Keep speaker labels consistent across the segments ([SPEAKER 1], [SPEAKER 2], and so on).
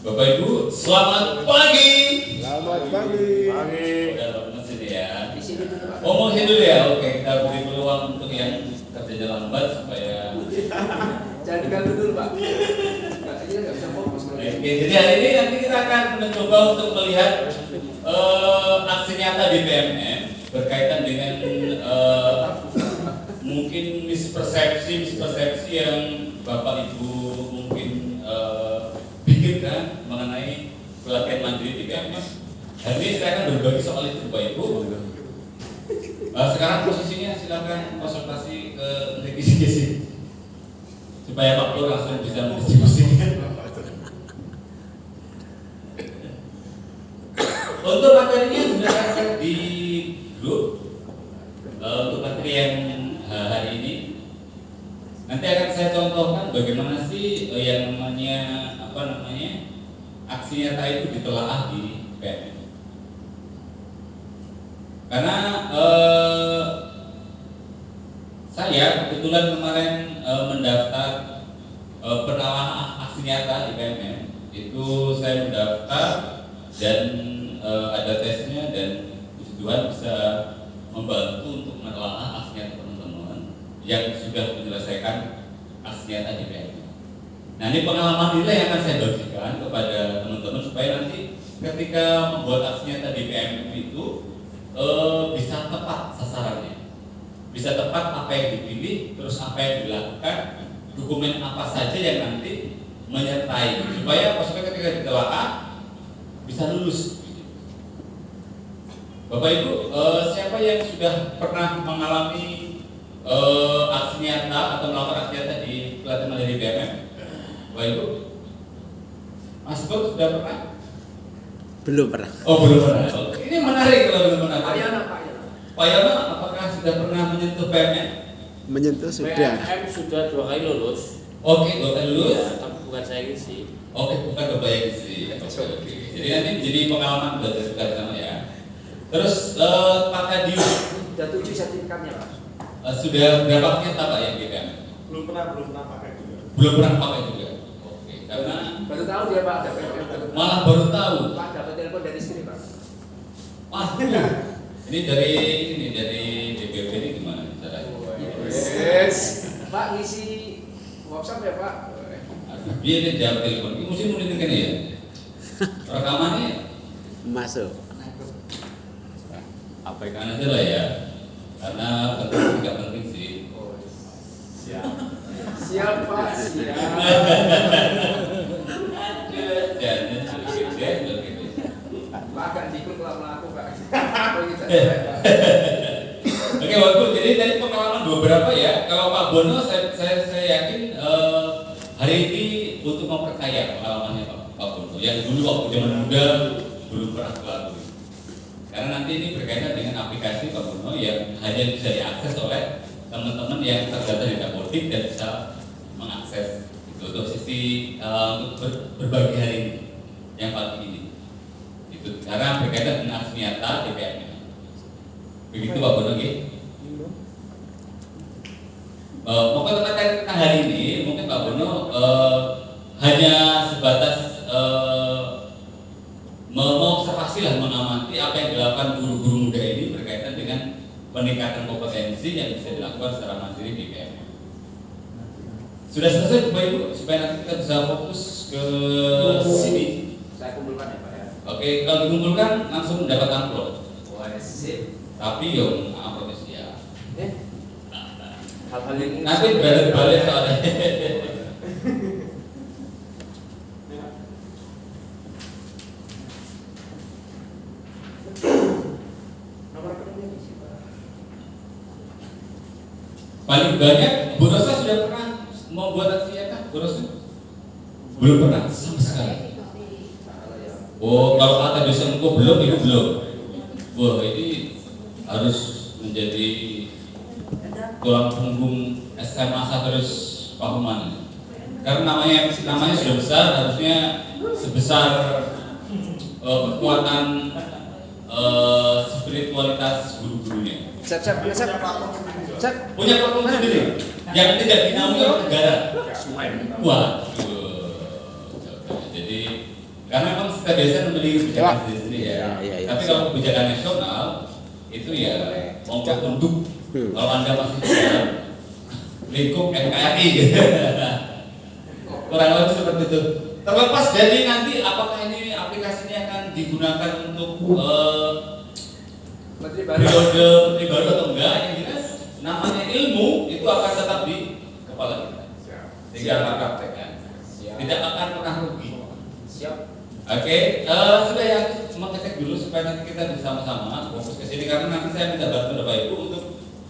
[SPEAKER 1] Bapak Ibu, selamat pagi.
[SPEAKER 2] Selamat pagi.
[SPEAKER 1] Udah lemes ini ya. Oh, mau dulu ya. Oke, kita beri peluang untuk yang kerja lambat supaya.
[SPEAKER 3] Jangan diganggu dulu, Pak. Ini nggak bisa fokus.
[SPEAKER 1] Oke, jadi hari ini nanti kita akan mencoba untuk melihat aksi nyata di BMN berkaitan dengan mungkin mispersepsi yang Bapak Ibu mungkin pikirkan mengenai pelatihan mandiri di BMN. Hari ini saya akan berbagi soal itu, Bapak Ibu. Sekarang posisinya silakan konsultasi ke netizen supaya Pak Pur langsung bisa mendistribusikan. Untuk materinya sudah ada di grup. Untuk materi yang hari ini nanti akan saya contohkan bagaimana sih yang namanya aksi nyata itu ditelaah di BMN. Karena saya kebetulan kemarin mendaftar penelaah aksi nyata di BMN. Itu saya mendaftar dan ada tesnya, dan puji Tuhan bisa membantu untuk menelaah aksi nyata teman-teman yang sudah menyelesaikan aksi nyata di BMN. Nah, ini pengalaman nilai yang akan saya bagikan kepada teman-teman supaya nanti ketika membuat aksi nyata di BMN itu bisa tepat sasarannya, bisa tepat apa yang dipilih, terus apa yang dilakukan, dokumen apa saja yang nanti menyertai, supaya ketika ditelaah bisa lulus. Bapak Ibu, siapa yang sudah pernah mengalami aksi nyata atau melakukan aksi nyata di pelatihan mandiri BMN? Bapak Ibu, Mas Bur sudah pernah?
[SPEAKER 2] Belum pernah.
[SPEAKER 1] Oh, belum pernah. Ini menarik kalau belum pernah.
[SPEAKER 3] Pak Yana,
[SPEAKER 1] Pak Yana, apakah sudah pernah menyentuh BMN?
[SPEAKER 2] Menyentuh sudah.
[SPEAKER 4] BMN sudah 2 kali lulus.
[SPEAKER 1] Oke, 2 kali lulus.
[SPEAKER 4] Ya, tapi bukan saya ngisi.
[SPEAKER 1] Oke, bukan Bapak yang isi. Oke. Jadi nanti menjadi pengalaman belajar kita bersama ya. Terus Pak Kadius
[SPEAKER 3] Sudah 7 sertifikatnya, Pak.
[SPEAKER 1] sudah berapa nyata Pak yang BMN?
[SPEAKER 5] Belum pernah pakai juga.
[SPEAKER 1] Belum pernah pakai juga. Oke, karena
[SPEAKER 3] Baru tahu dia, Pak, ada PMN.
[SPEAKER 1] malah baru tahu.
[SPEAKER 3] Pak dapat telepon dari istri, Pak.
[SPEAKER 1] Wah, ini dari DPP ini gimana caranya?
[SPEAKER 3] Yes. Pak ngisi WhatsApp ya, Pak.
[SPEAKER 1] Dia jawab telepon. Ini mesti nulis kan ya? Rekamannya
[SPEAKER 2] Masuk.
[SPEAKER 1] abaikan aja lah ya, karena penting tidak penting sih.
[SPEAKER 5] Siap.
[SPEAKER 3] Siap, Pak. Siap.
[SPEAKER 1] Jangan gede.
[SPEAKER 3] Pak akan diikut kalau melaku, Pak. Oh, gitu.
[SPEAKER 1] Oke, Bapak. Jadi dari pengalaman beberapa ya, kalau Pak Bono saya yakin hari ini untuk memperkaya pengalamannya Pak Bono yang dulu waktu zaman muda belum pernah melalui. Karena nanti ini berkaitan dengan aplikasi Pak Bono yang hanya bisa diakses oleh teman-teman yang terdaftar di Dapodik dan bisa mengakses itu untuk sisi untuk berbagi hari ini yang pagi ini. Itu karena berkaitan dengan aksi nyata DPR. Begitu Pak Bono gitu. Mungkin terkait tentang hari ini, mungkin Pak Bono hanya sebatas mengobservasi lah, mengamati apa yang dilakukan guru-guru muda ini berkaitan dengan peningkatan kompetensi yang bisa dilakukan secara mandiri di BMN. Sudah selesai Bapak Ibu, supaya nanti kita bisa fokus ke sini.
[SPEAKER 3] Saya kumpulkan ya, Pak ya.
[SPEAKER 1] Oke, kalau dikumpulkan langsung mendapat amplop.
[SPEAKER 3] Wah, sip.
[SPEAKER 1] Tapi yang amplopnya siap.
[SPEAKER 3] Hal-hal yang
[SPEAKER 1] Nanti balik soalnya.
[SPEAKER 3] nomor rekeningnya di situ.
[SPEAKER 1] Paling banyak Bu Rosa sudah pernah membuat aksi nyata? Bu Rosa? Belum pernah sama sekali. Oh, kalau kata dosen kok belum, itu belum. Wah, ini harus menjadi tulang punggung SMA terus Pak Human. Karena namanya sudah besar, harusnya sebesar kekuatan spiritualitas guru-gurunya.
[SPEAKER 3] Siap.
[SPEAKER 1] Punya platform sendiri yang tidak dinaungi oleh negara. Wah, jadi Karena memang kita biasa memiliki kebijakan sendiri ya.
[SPEAKER 2] Ya.
[SPEAKER 1] Tapi kalau kebijakan nasional itu ya monggo untuk kalau Anda masih dalam lingkup NKRI gitu. Kurang lebih seperti itu. Terlepas dari nanti apakah ini aplikasinya akan digunakan untuk periode menteri baru atau enggak, yang jelas namanya ilmu itu akan tetap di kepala kita. Sehingga akan praktekkan. Tidak akan pernah rugi.
[SPEAKER 3] Siap.
[SPEAKER 1] Oke, sudah ya, cuma ngecek dulu supaya nanti kita bersama-sama fokus ke sini karena nanti saya minta bantu Bapak Ibu untuk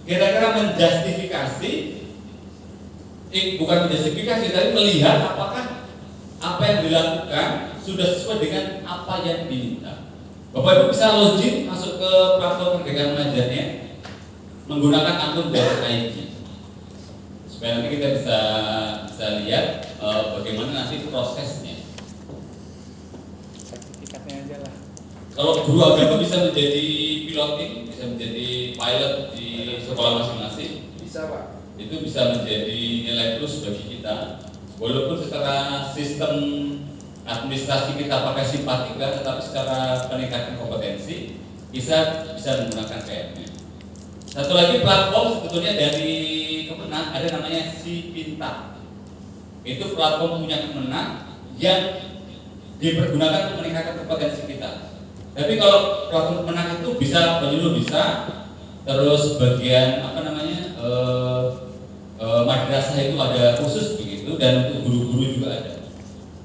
[SPEAKER 1] kira-kira menjustifikasi, bukan menjustifikasi, tapi melihat apakah apa yang dilakukan sudah sesuai dengan apa yang diminta. Bapak Ibu bisa login masuk ke platform Merdeka Mengajarnya menggunakan akun .id supaya nanti kita bisa lihat bagaimana nanti prosesnya.
[SPEAKER 3] Sertifikatnya aja lah.
[SPEAKER 1] Kalau guru agama bisa menjadi piloting, bisa menjadi pilot di sekolah masing-masing,
[SPEAKER 3] Bisa Pak.
[SPEAKER 1] itu bisa menjadi nilai plus bagi kita. Walaupun secara sistem administrasi kita pakai simpatika, tetapi secara peningkatan kompetensi bisa menggunakan PMM. Satu lagi platform sebetulnya dari Kemenang ada namanya Si Pintar. Itu platform punya Kemenang yang dipergunakan untuk meningkatkan kompetensi kita. Tapi kalau platform Kemenang itu bisa penyuluh bisa, terus bagian madrasah itu ada khusus begitu, dan untuk guru-guru juga ada.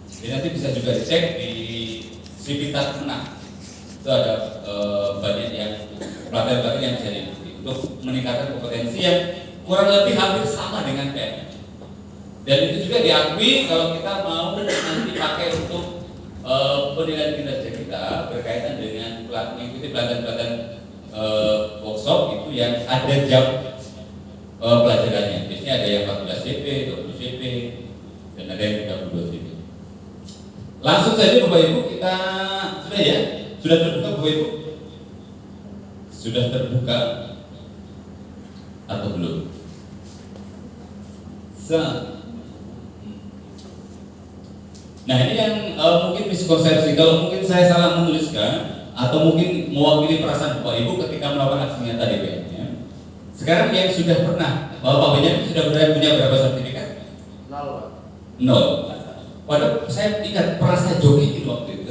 [SPEAKER 1] Jadi nanti bisa juga dicek di Si Pintar Kemenang. Itu ada banyak yang pelatihan-pelatihan yang bisa diikuti untuk meningkatkan kompetensi yang kurang lebih hampir sama dengan PM. Dan itu juga diakui kalau kita mau nanti pakai untuk penilaian kinerja kita berkaitan dengan mengikuti pelatihan-pelatihan workshop itu yang ada jam pelajarannya. Biasanya ada yang 14 CP, 20 CP, dan ada yang 32 CP. Langsung saja Bapak Ibu kita sudah terbuka Bapak Ibu? Sudah terbuka atau belum? Nah ini yang mungkin miskonsepsi. Kalau mungkin saya salah menuliskan atau mungkin mewakili perasaan Bapak Ibu ketika melakukan aksi nyata di PMM. Sekarang yang sudah pernah, Bapak Benyamin sudah punya berapa sertifikat?
[SPEAKER 3] 0 Pak.
[SPEAKER 1] 0. Padahal saya ingat pernah saya jokiin waktu itu.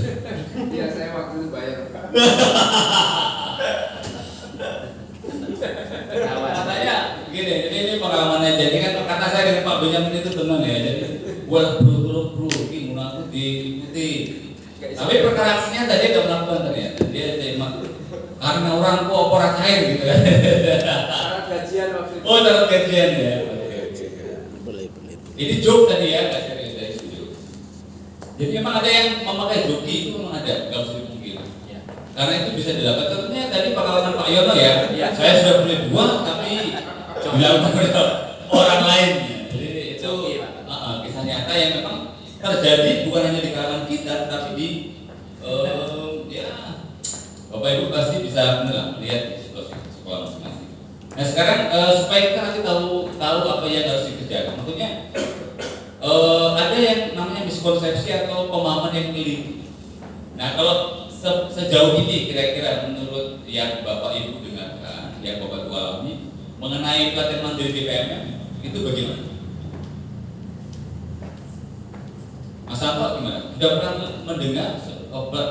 [SPEAKER 3] Iya saya waktu itu bayar Pak.
[SPEAKER 1] Katanya gini, ini pengalamannya. Jadi kan kata saya dengan Pak Benyamin itu teman ya. Jadi buat bro, ini aku diikuti. Tapi perkara aksinya tadi tidak melakukan ternyata. Dia emang karena orang kok orang cair gitu kan.
[SPEAKER 3] Syarat gajian waktu itu.
[SPEAKER 1] Oh, dalam gajian ya.
[SPEAKER 2] Boleh.
[SPEAKER 1] Ini joke tadi ya, nggak serius dari studio. Jadi memang ada yang memakai joki itu memang ada, nggak usah dipungkiri.
[SPEAKER 4] Ya.
[SPEAKER 1] Karena itu bisa dilakukan. Contohnya tadi pengalaman Pak Yono ya.
[SPEAKER 4] Ya.
[SPEAKER 1] Saya sudah punya 2 tapi dilakukan oleh orang lain. Jadi itu
[SPEAKER 4] Joki, Pak.
[SPEAKER 1] kisah nyata yang memang terjadi bukan hanya di kalangan kita, tapi di Bapak Ibu pasti bisa melihat di situasi sekolah masing-masing. Nah sekarang supaya kita nanti tahu apa yang harus dikerjakan. Maksudnya ada yang namanya miskonsepsi atau pemahaman yang keliru. Nah kalau sejauh ini kira-kira menurut yang Bapak Ibu dengarkan, yang Bapak Ibu alami mengenai pelatihan mandiri di PMM itu bagaimana? Mas Anto gimana? Sudah pernah mendengar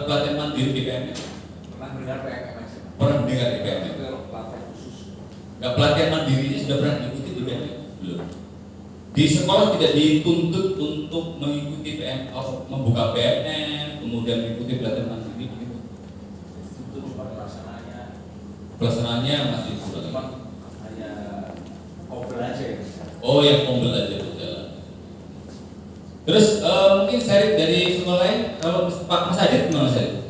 [SPEAKER 1] pelatihan mandiri di PMM?
[SPEAKER 5] Pernah mendengar PMM?
[SPEAKER 1] Pernah mendengar di PMM?
[SPEAKER 5] Itu pelatihan khusus.
[SPEAKER 1] Nggak, pelatihan mandirinya sudah pernah diikuti di PMM? Belum. Di sekolah tidak dituntut untuk mengikuti membuka PMM, kemudian mengikuti pelatihan mandiri begitu.
[SPEAKER 5] Itu pelaksanaannya.
[SPEAKER 1] Pelaksanaannya masih kurang.
[SPEAKER 5] Cuma hanya ngobrol aja ya.
[SPEAKER 1] Oh, yang mobil aja berjalan. Terus mungkin sharing dari sekolah lain, kalau Pak Mas Adit gimana sharing?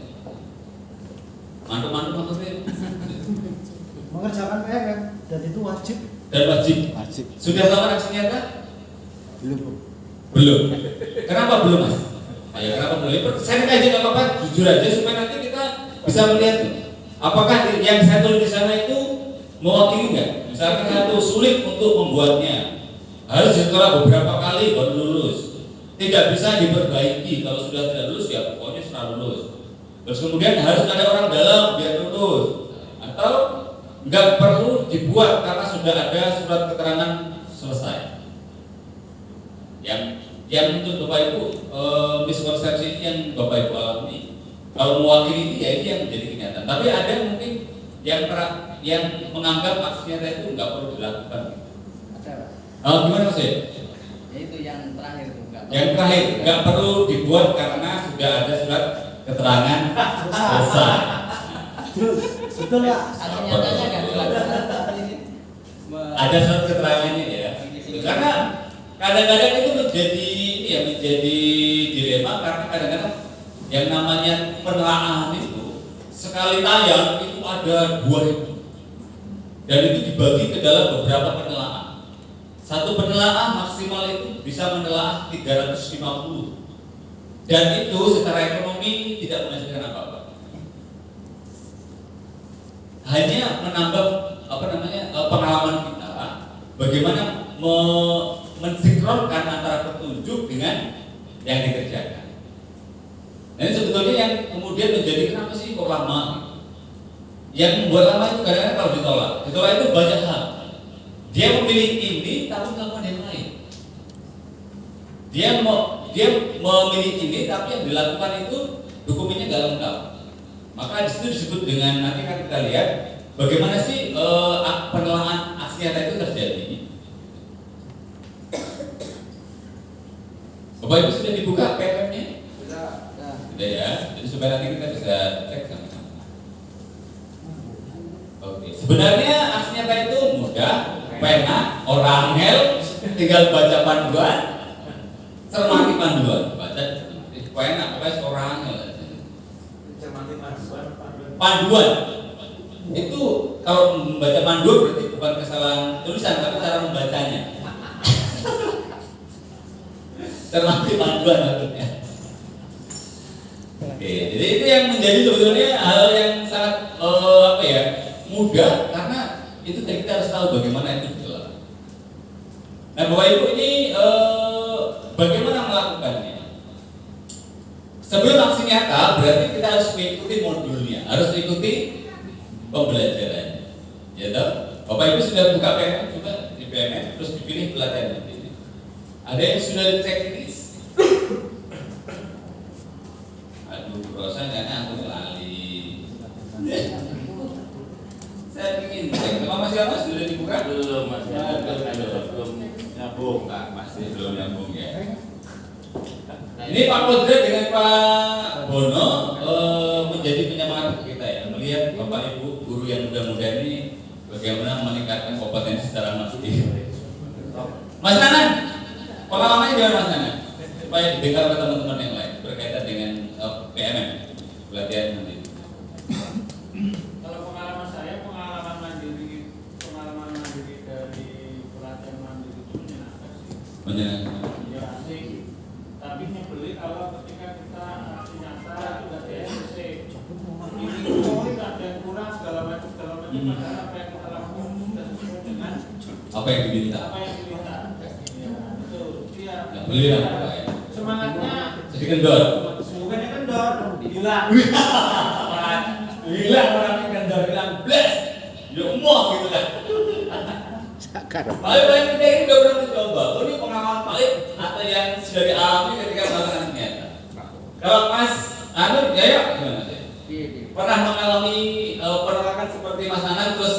[SPEAKER 1] Mantuk maksudnya?
[SPEAKER 6] Mengerjakan PMM dan itu wajib.
[SPEAKER 1] Dan wajib. Sudah melakukan aksi nyata? Belum. Kenapa belum Mas? Ayo kenapa belum? Sharing aja nggak apa-apa, jujur aja supaya nanti kita bisa melihat apakah yang saya tulis di sana itu mewakili nggak? Misalkan satu sulit untuk membuatnya, harus setelah beberapa kali baru lulus. tidak bisa diperbaiki. Kalau sudah tidak lulus ya pokoknya sudah lulus. Terus kemudian harus ada orang dalam biar lulus, atau nggak perlu dibuat karena sudah ada surat keterangan selesai. Yang untuk Bapak Ibu miskonsepsi ini yang Bapak Ibu alami. Kalau mewakili ya ini yang menjadi kenyataan. Tapi ada mungkin yang menganggap aksi nyata itu nggak perlu dilakukan.
[SPEAKER 3] Ada, Pak.
[SPEAKER 1] Gimana sih?
[SPEAKER 3] Yaitu yang terakhir tuh, nggak
[SPEAKER 1] Yang terakhir nggak perlu dibuat karena sudah ada surat keterangan selesai.
[SPEAKER 6] Betul lah.
[SPEAKER 3] Aksi nyatanya nggak dilakukan.
[SPEAKER 1] Ada surat keterangannya ya. Karena kadang-kadang itu menjadi dilema karena kadang-kadang yang namanya penelaahan itu sekali tayang itu ada 2.000 dan itu dibagi ke dalam beberapa penelaahan. Satu penelaahan maksimal itu bisa menelaah 350 dan itu secara ekonomi tidak menghasilkan apa-apa. Hanya menambah pengalaman kita bagaimana mensinkronkan antara petunjuk dengan yang dikerjakan. Nah, ini sebetulnya yang kemudian menjadi kenapa sih kok lama? Yang membuat lama itu kadang-kadang kalau ditolak itu banyak hal. Dia memilih ini tapi melakukan yang lain. Dia memilih ini tapi yang dilakukan itu dokumennya nggak lengkap. Maka di situ disebut dengan nanti kan kita lihat bagaimana sih penelaahan aksi nyata itu terjadi. Bapak Ibu sudah dibuka PMM-nya? Sudah ya. Jadi supaya nanti kita bisa cek sama-sama. Oke. Sebenarnya aksi nyata itu mudah, pena, orangel, tinggal baca panduan, cermati panduan, baca pena, pokoknya orangel.
[SPEAKER 5] Cermati
[SPEAKER 1] Panduan itu kalau membaca panduan berarti bukan kesalahan tulisan tapi cara membacanya. Cermati panduan maksudnya. Oke, jadi itu yang menjadi sebetulnya hal yang sangat mudah karena itu kita harus tahu bagaimana itu dilakukan. Nah, Bapak Ibu ini bagaimana melakukannya? Sebelum aksi nyata berarti kita harus mengikuti modulnya, harus ikuti pembelajarannya. Ya toh? Bapak Ibu sudah buka PMM juga di PMM terus dipilih pelatihan ini. Ada yang sudah checklist. Aduh, Rosa kayaknya aku lali. Saya ingin cek sama Mas Yama sudah dibuka?
[SPEAKER 4] Belum, Mas. Belum nyambung.
[SPEAKER 1] Masih belum nyambung ya. Ini Pak Kodrat dengan Pak Bono menjadi penyemangat kita ya, melihat Bapak Ibu guru yang muda-muda ini bagaimana meningkatkan kompetensi secara masif. Mas Nanan, pengalamannya gimana Mas Nanan? Supaya didengar oleh teman-teman yang lain berkaitan dengan PMM, pelatihan nanti.
[SPEAKER 7] Kalau pengalaman saya, pengalaman mandiri dari pelatihan mandiri itu menyenangkan sih.
[SPEAKER 1] Menyenangkan.
[SPEAKER 7] Ya asik. Tapi nyebelin kalau ketika kita aksi nyata itu nggak ada SC. Ini ada yang kurang segala macam padahal apa yang kita lakukan sudah sesuai dengan
[SPEAKER 1] Apa yang diminta?
[SPEAKER 7] apa yang diminta. Ya, betul. Iya.
[SPEAKER 1] Nggak beli lah Pak ya.
[SPEAKER 7] Semangatnya
[SPEAKER 1] Jadi kendor.
[SPEAKER 7] bukannya kendor, hilang.
[SPEAKER 1] Hilang orang yang kendor hilang bless. Ya emoh gitu kan. Paling kita ini udah pernah mencoba. Oh, ini pengalaman paling atau yang sudah dialami ketika melakukan nyata. Kalau Mas Anu, ya gimana sih? Pernah mengalami penolakan seperti Mas Nanan terus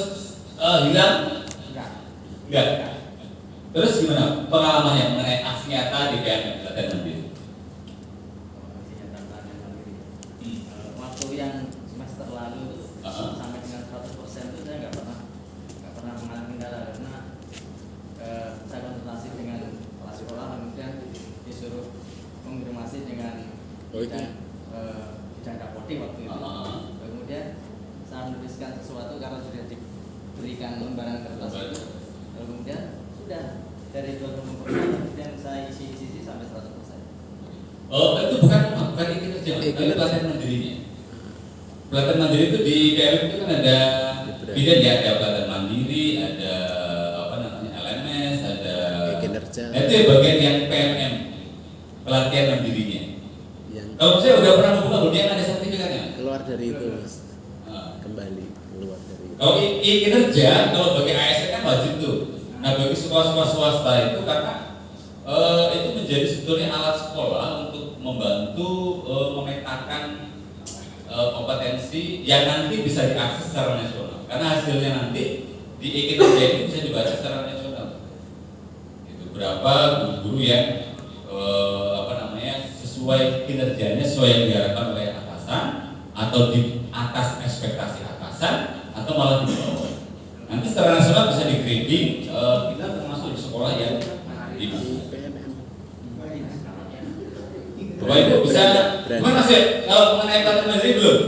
[SPEAKER 1] hilang? Enggak. Terus gimana pengalamannya mengenai aksi nyata di PMM pelatihan mandiri?
[SPEAKER 3] Waktu yang semester lalu sampai dengan 100% itu saya nggak pernah mengalami kendala karena saya konsultasi dengan kepala sekolah kemudian disuruh konfirmasi dengan bidang Kapolri waktu itu. Kemudian saya menuliskan sesuatu karena sudah diberikan lembaran kertas. Kemudian sudah dari 20% kemudian saya isi sampai 100%.
[SPEAKER 1] Oh, itu bukan ini kerja, tapi pelatihan mandirinya. Pelatihan mandiri itu di PMM itu kan ada bidang ya, ada pelatihan mandiri, ada LMS, ada
[SPEAKER 2] kinerja.
[SPEAKER 1] Nah, itu ya bagian yang PMM. pelatihan mandirinya.
[SPEAKER 2] Yang
[SPEAKER 1] Kalau saya udah pernah buka, dia ada sertifikatnya.
[SPEAKER 2] keluar dari itu Mas. Kembali keluar dari itu.
[SPEAKER 1] Kalau kinerja, kalau bagi ASN kan wajib tuh. Nah bagi sekolah-sekolah swasta itu karena itu menjadi sebetulnya alat sekolah untuk membantu memetakan kompetensi yang nanti bisa diakses secara nasional. Karena hasilnya nanti di kinerja itu bisa dibaca secara nasional. Itu berapa guru-guru yang sesuai kinerjanya, sesuai yang diharapkan oleh atasan, atau di atas ekspektasi atasan, atau malah di bawah. Nanti secara nasional bisa di grading, kita termasuk di sekolah yang di
[SPEAKER 2] PMM.
[SPEAKER 1] Bapak Ibu bisa, gimana sih kalau mengenai pelatihan mandiri belum?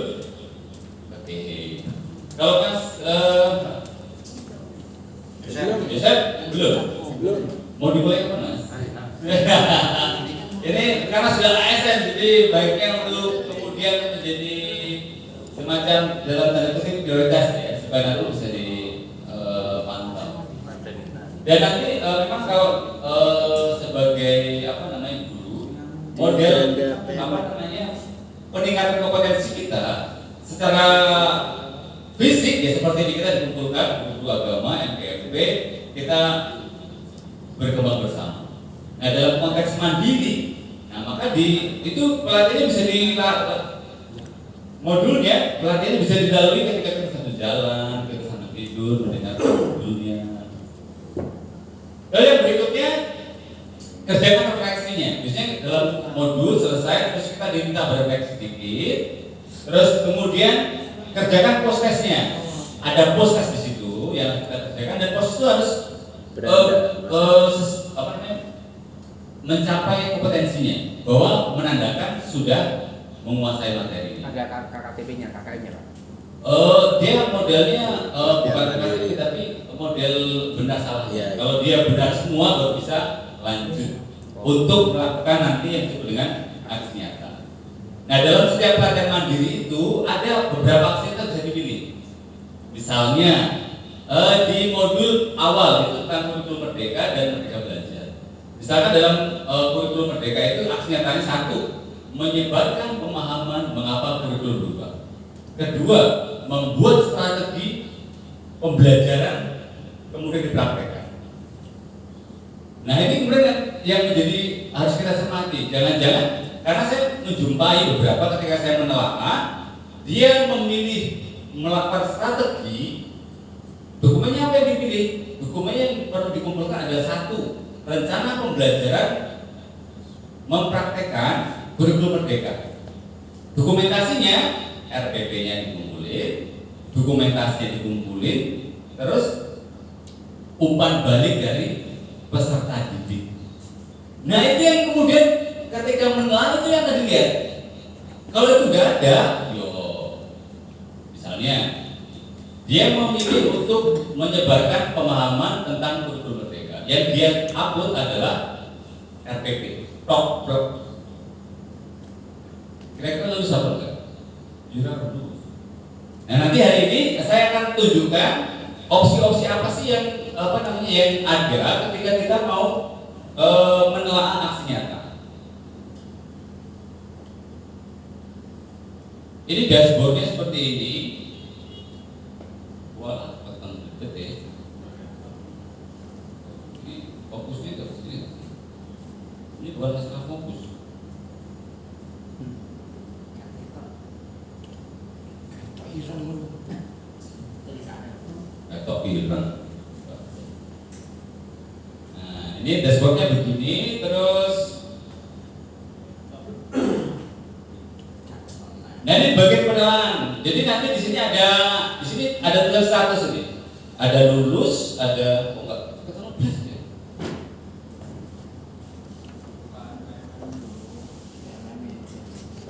[SPEAKER 1] Oke. Kalau Mas Yosef belum?
[SPEAKER 2] Belum.
[SPEAKER 1] Mau dimulai kapan Mas? Ini karena sudah ASN, jadi baiknya untuk kemudian menjadi semacam dalam tanda kutip prioritas ya, supaya nanti bisa dipantau. Dan nanti memang kalau sebagai guru, model peningkatan kompetensi kita secara fisik ya seperti ini kita dikumpulkan guru agama, MPFB, kita berkembang bersama. Nah dalam konteks mandiri, nah maka itu pelatihannya bisa modulnya pelatihannya bisa dilalui ketika kita sambil jalan, kita sambil tidur, mendengar modulnya. Lalu yang berikutnya kerjakan refleksinya. Biasanya dalam modul selesai terus kita diminta berefleksi sedikit, terus kemudian kerjakan post-testnya. Ada post-test di situ yang kita kerjakan dan post itu harus mencapai kompetensinya bahwa menandakan sudah menguasai materi.
[SPEAKER 8] Ada KKTP-nya, KKN-nya Pak?
[SPEAKER 1] Dia modelnya bukan KKTP tapi model benar salah.
[SPEAKER 2] Ya, ya.
[SPEAKER 1] Kalau dia benar semua baru bisa lanjut untuk melakukan nanti yang disebut dengan aksi nyata. Nah dalam setiap pelatihan mandiri itu ada beberapa aksi yang bisa dipilih. Misalnya di modul awal itu tentang kurikulum merdeka dan merdeka belajar. Misalkan dalam kurikulum merdeka itu aksi nyatanya satu, menyebarkan pemahaman mengapa kurikulum berubah. Kedua, membuat strategi pembelajaran kemudian dipraktekkan. Nah ini kemudian yang menjadi harus kita cermati. Jangan-jangan karena saya menjumpai beberapa ketika saya menelaah, dia memilih melakukan strategi. Dokumennya apa yang dipilih? Dokumennya yang perlu dikumpulkan adalah satu, rencana pembelajaran mempraktekkan kurikulum merdeka. Dokumentasinya RPP-nya dikumpulin, dokumentasinya dikumpulin, terus umpan balik dari peserta didik. Nah itu yang kemudian ketika menelaah itu yang akan dilihat. Kalau itu nggak ada, misalnya dia memilih untuk menyebarkan pemahaman tentang kurikulum merdeka. Yang dia upload adalah RPP, top. Kira-kira lulus apa enggak? Jurang lulus. Nah nanti hari ini saya akan tunjukkan opsi-opsi apa sih yang yang ada ketika kita mau menelaah aksi nyata. Ini dashboardnya seperti ini. Wah, petang gede. Ini fokusnya ke sini. Ini bukan masalah fokus. Atau irang. Nah, ini dashboardnya begini, terus. Nah ini bagian penelahan. Jadi nanti di sini ada tulis status ini. Ada lulus, ada ketemu plus ya.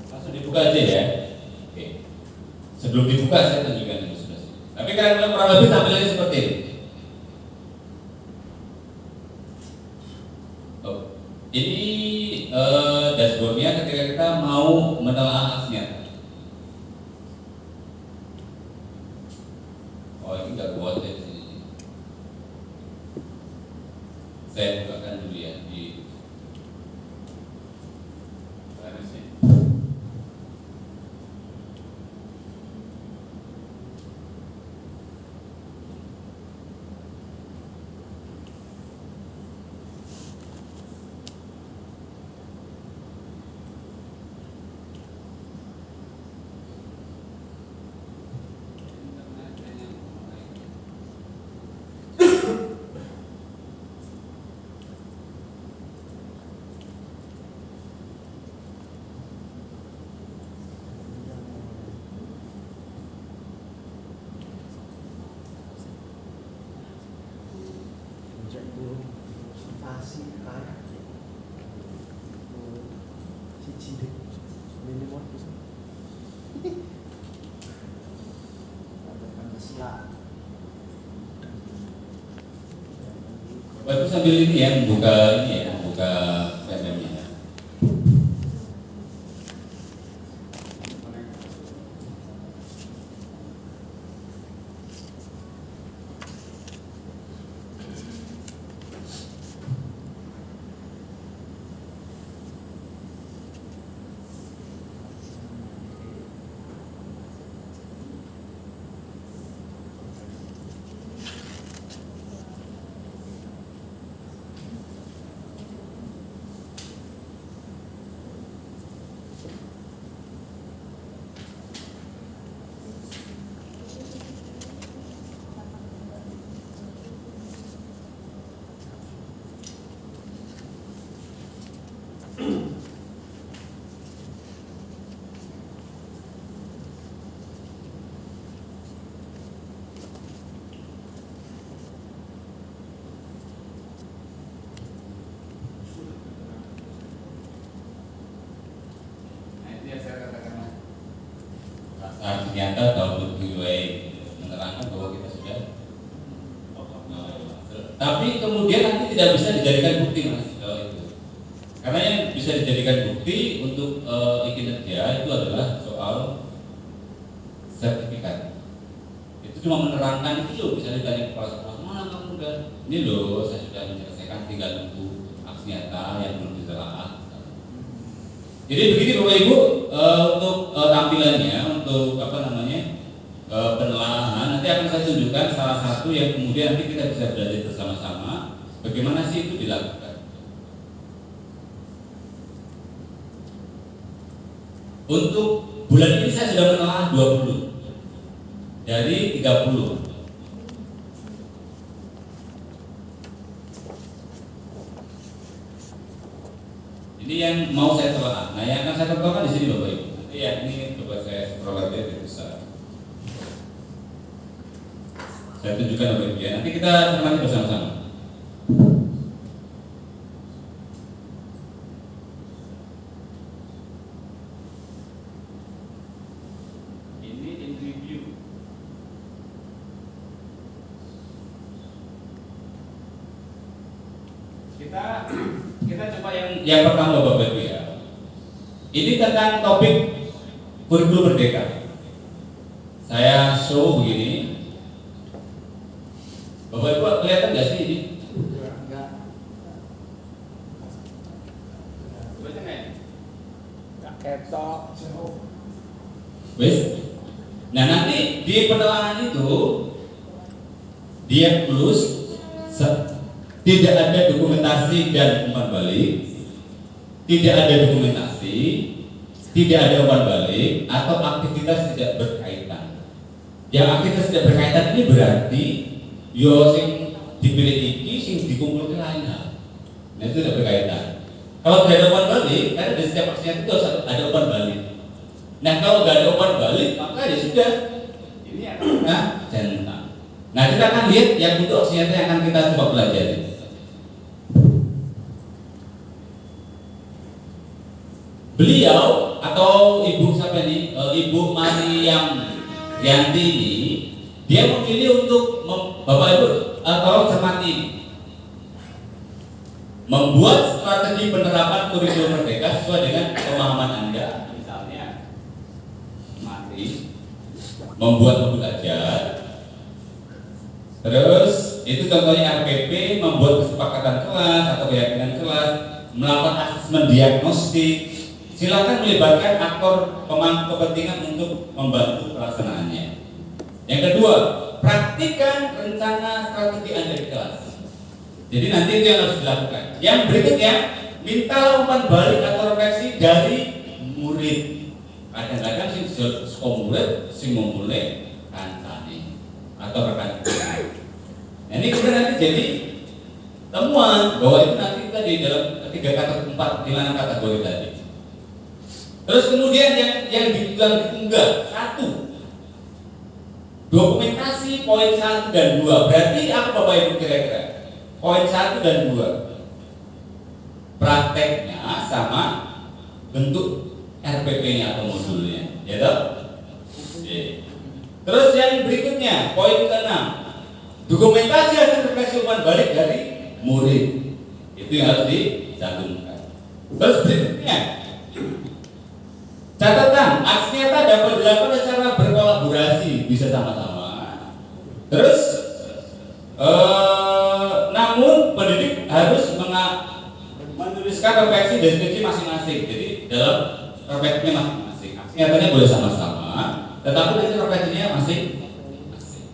[SPEAKER 1] Langsung dibuka aja ya. Oke. Sebelum dibuka saya tunjukkan ini sudah. Tapi kurang lebih tampilannya seperti ini. Ini dashboardnya ketika kita mau menelaah aksi nyata. Oh ini nggak kuat ya di sini. Saya bukakan dulu ya di. Bapak Ibu sambil ini ya membuka PMM-nya. Ternyata tahun 2002 menerangkan bahwa kita sudah tapi kemudian nanti tidak bisa dijadikan bukti mas kalau itu, karena yang bisa dijadikan bukti untuk kinerja itu adalah soal sertifikat. Itu cuma menerangkan itu loh, bisa ditanya kepala sekolah mana kamu udah ini loh saya sudah menyelesaikan, tinggal nunggu aksi nyata yang belum ditelaah. Jadi begini Bapak Ibu, untuk tampilannya, untuk penelaahan nanti akan saya tunjukkan salah satu yang kemudian nanti kita bisa belajar bersama-sama bagaimana sih itu dilakukan. Untuk bulan ini saya sudah menelaah 20 dari 30. Ini yang mau saya telah. Nah, yang akan saya tentukan di sini Bapak Ibu. Nanti ya ini coba saya scroll aja biar bisa. Saya tunjukkan Bapak Ibu ya. Nanti kita cermati bersama-sama. Ini in review. Kita coba yang pertama Bapak Ibu ya. Ini tentang topik kurikulum merdeka. Saya show begini. Bapak Ibu kelihatan nggak sih ini?
[SPEAKER 3] Enggak.
[SPEAKER 1] Baca nggak?
[SPEAKER 8] Gak ketok.
[SPEAKER 1] Wes. Nah nanti di penelaahan itu dia plus tidak ada dokumentasi dan umpan balik, tidak ada dokumentasi, tidak ada umpan balik, atau aktivitas tidak berkaitan. Yang aktivitas tidak berkaitan ini berarti yo sing dipilih iki sing dikumpulkan lain hal. Nah itu tidak berkaitan. Kalau tidak ada umpan balik, karena di setiap aksinya itu harus ada umpan balik. Nah kalau nggak ada umpan balik, maka ya sudah ini akan centang. Nah kita akan lihat yang untuk aksi nyata yang akan kita coba pelajari. Beliau atau ibu siapa ini, Ibu Mariam Yanti ini, dia memilih untuk Bapak Ibu atau cermati membuat strategi penerapan kurikulum merdeka sesuai dengan pemahaman Anda. Misalnya, mari membuat modul ajar. Terus itu contohnya RPP, membuat kesepakatan kelas atau keyakinan kelas, melakukan asesmen diagnostik. Silakan melibatkan aktor pemangku kepentingan untuk membantu pelaksanaannya. Yang kedua, praktikan rencana strategi Anda di kelas. Jadi nanti itu yang harus dilakukan. Yang berikutnya, minta umpan balik atau refleksi dari murid. Kadang-kadang sing sekolah murid sing memulai kancane atau rekan kerja. Nah, ini kemudian nanti jadi temuan bahwa itu nanti kita di dalam 4 kategori tadi. Terus kemudian yang diunggah 1 dokumentasi poin 1 dan 2. Berarti apa Bapak Ibu kira-kira? Poin 1 dan 2 prakteknya sama bentuk RPP-nya atau modulnya, ya toh? Oke. Terus yang berikutnya, poin ke-6, dokumentasi hasil refleksi umpan balik dari murid. Itu yang harus dicantumkan. Terus berikutnya, catatan, aksi nyata dapat dilakukan secara berkolaborasi, bisa sama-sama. Terus, namun pendidik harus menuliskan refleksi deskripsi masing-masing. Jadi dalam refleksinya masing-masing, aksi nyatanya boleh sama-sama, tetapi nanti refleksinya masing-masing.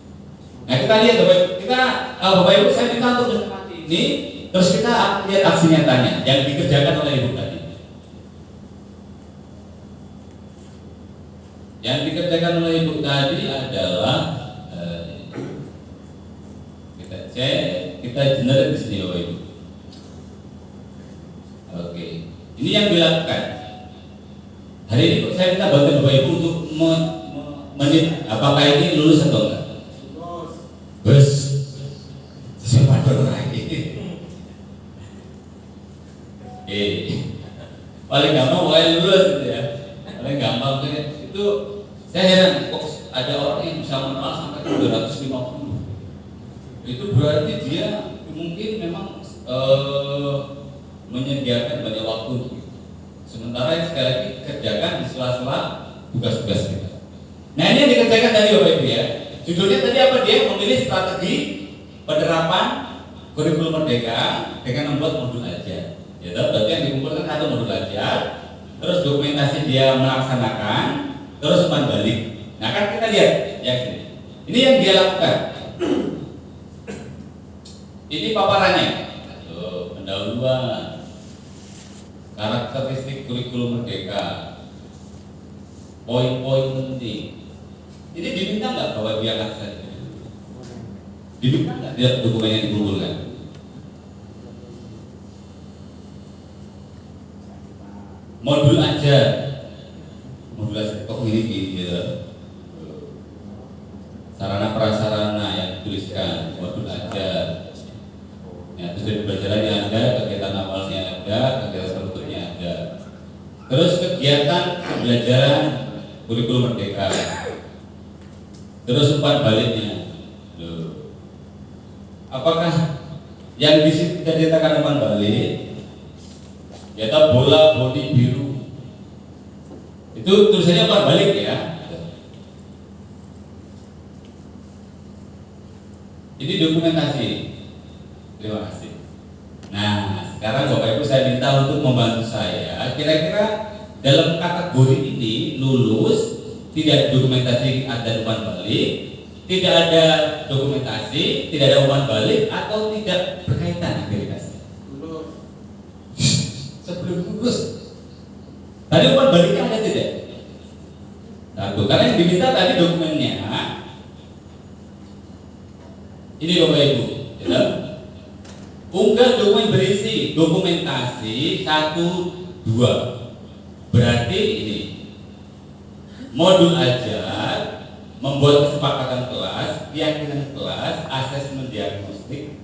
[SPEAKER 1] Nah kita lihat Bapak Ibu, saya minta untuk mencermati ini, terus kita lihat aksi nyatanya yang dikerjakan oleh Ibu tadi. Yang dikerjakan oleh Ibu tadi adalah kita cek, kita generate di sini Bapak Ibu. Oke, ini yang dilakukan. Hari ini saya minta bantuan Bapak Ibu untuk menit apakah ini lulus atau enggak? Bos, siapa dulu lagi? Paling gampang mulai lulus gitu ya. Paling gampang itu saya heran kok ada orang yang bisa mengenal sampai 250. Itu berarti dia mungkin memang menyediakan banyak waktu. Sementara yang sekali lagi kerjakan di sela-sela tugas-tugas kita. Nah ini yang dikerjakan tadi Bapak Ibu ya. Judulnya tadi apa? Dia memilih strategi penerapan kurikulum merdeka dengan membuat modul ajar. Ya, berarti yang dikumpulkan satu modul ajar, terus dokumentasi dia melaksanakan, terus umpan balik. Nah kan kita lihat ya sini. Ini yang dia lakukan. Ini paparannya. Pendahuluan, karakteristik kurikulum merdeka, poin-poin penting. Ini diminta nggak bahwa dia akan saja? Diminta nggak dia dokumen yang dikumpulkan? Modul ajar kok ini gitu. Sarana prasarana yang dituliskan, modul ajar. Ya, tujuan pembelajarannya ada, kegiatan awalnya ada, kegiatan strukturnya ada. Terus kegiatan pembelajaran kurikulum merdeka. Terus umpan baliknya. Loh. Apakah yang di situ kita ceritakan umpan balik? Yaitu bola bodi biru. Itu tulisannya umpan balik ya. Ini dokumentasi. Terima kasih. Nah, sekarang Bapak Ibu saya minta untuk membantu saya. Kira-kira dalam kategori ini lulus, tidak dokumentasi ada umpan balik, tidak ada dokumentasi, tidak ada umpan balik, atau tidak berkaitan akreditasi.
[SPEAKER 5] Lulus.
[SPEAKER 1] Sebelum lulus. Tadi umpan baliknya ada tidak? Satu, karena yang diminta tadi dokumennya. Ini Bapak Ibu, ya. Unggah dokumen berisi dokumentasi 1, 2. Berarti ini modul ajar, membuat kesepakatan kelas, keyakinan kelas, asesmen diagnostik.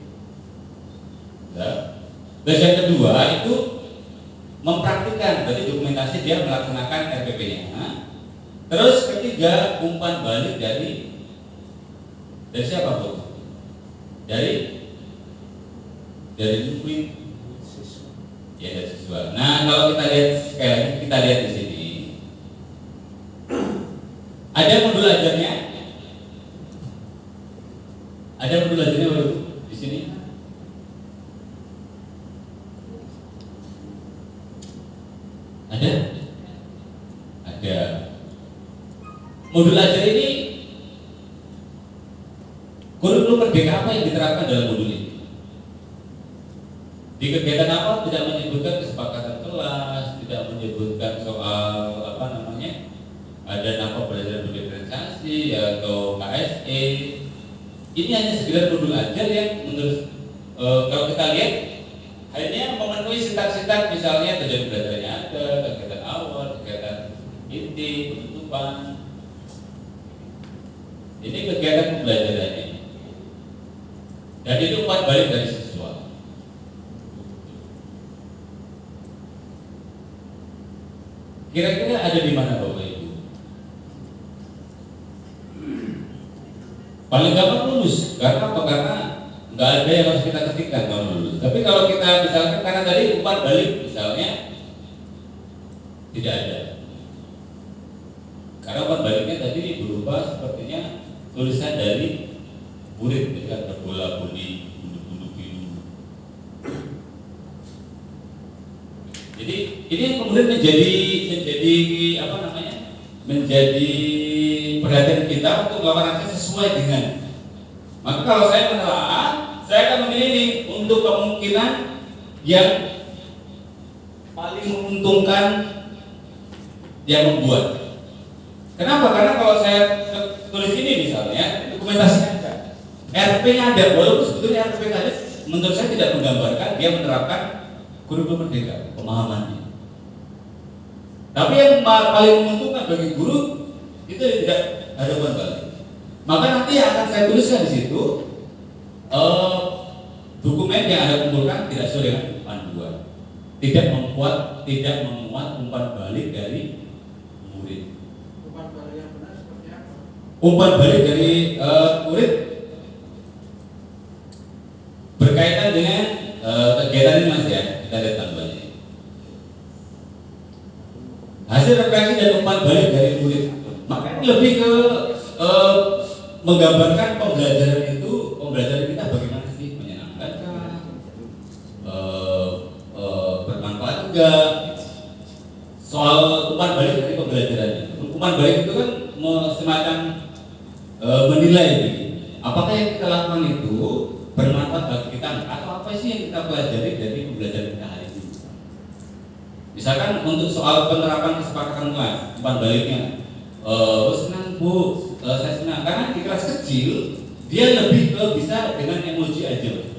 [SPEAKER 1] Ya. Dan yang kedua itu mempraktikkan, berarti dokumentasi dia melaksanakan RPP-nya. Terus ketiga umpan balik dari siapa Bu? Dari murid, ya dari siswa. Nah kalau kita lihat sekali lagi, kita lihat di sini ada modul ajarnya, di sini. Ada. Modul ajar ini kurikulum merdeka apa yang diterapkan dalam modul ini? Di kegiatan apa? Tidak menyebutkan kesepakatan kelas, tidak menyebutkan soal ada nama pelajaran berdiferensiasi atau KSE. Ini hanya sekedar modul ajar yang menurut kalau kita lihat hanya memenuhi sintak-sintak, misalnya tujuan belajarnya ada, kegiatan awal, kegiatan inti, penutupan. Ini kegiatan pembelajarannya. Dan itu umpan balik dari siswa. 1, Kira-kira ada di mana Bapak Ibu? Paling gampang lulus. Karena apa? Karena nggak ada yang harus kita ketikkan kalau lulus. Tapi kalau kita misalkan karena tadi umpan balik misalnya tidak ada. Karena umpan baliknya tadi berupa sepertinya tulisan dari murid, kan berbola bodi, bunduk biru. Jadi ini yang kemudian menjadi apa namanya? Menjadi perhatian kita untuk melakukan sesuai dengan. Maka kalau saya menelaah, saya akan memilih ini untuk kemungkinan yang paling menguntungkan yang membuat. Kenapa? Karena kalau saya tulis ini misalnya dokumentasikan RP-nya ada, walaupun sebetulnya RP tadi menurut saya tidak menggambarkan dia menerapkan kurikulum merdeka pemahamannya. Tapi yang paling menguntungkan bagi guru itu tidak ada umpan balik. Maka nanti akan saya tuliskan di situ dokumen yang Anda kumpulkan tidak sesuai dengan panduan, tidak memuat umpan balik dari murid.
[SPEAKER 7] Umpan balik yang benar seperti apa?
[SPEAKER 1] Umpan balik dari murid berkaitan dengan kegiatan ini Mas ya, kita lihat tambahannya. Hasil refleksi dan umpan balik dari murid, maka lebih ke menggambarkan pembelajaran kita bagaimana sih, menyenangkan kah, bermanfaat enggak, soal umpan balik dari pembelajarannya. Umpan balik itu kan semacam menilai begini, apakah yang kita lakukan itu bermanfaat bagi kita atau apa sih yang kita pelajari dari pembelajaran kita hari ini. Misalkan untuk soal penerapan kesepakatan kelas, umpan baliknya, senang Bu, saya senang karena di kelas kecil dia lebih bisa dengan emoji aja.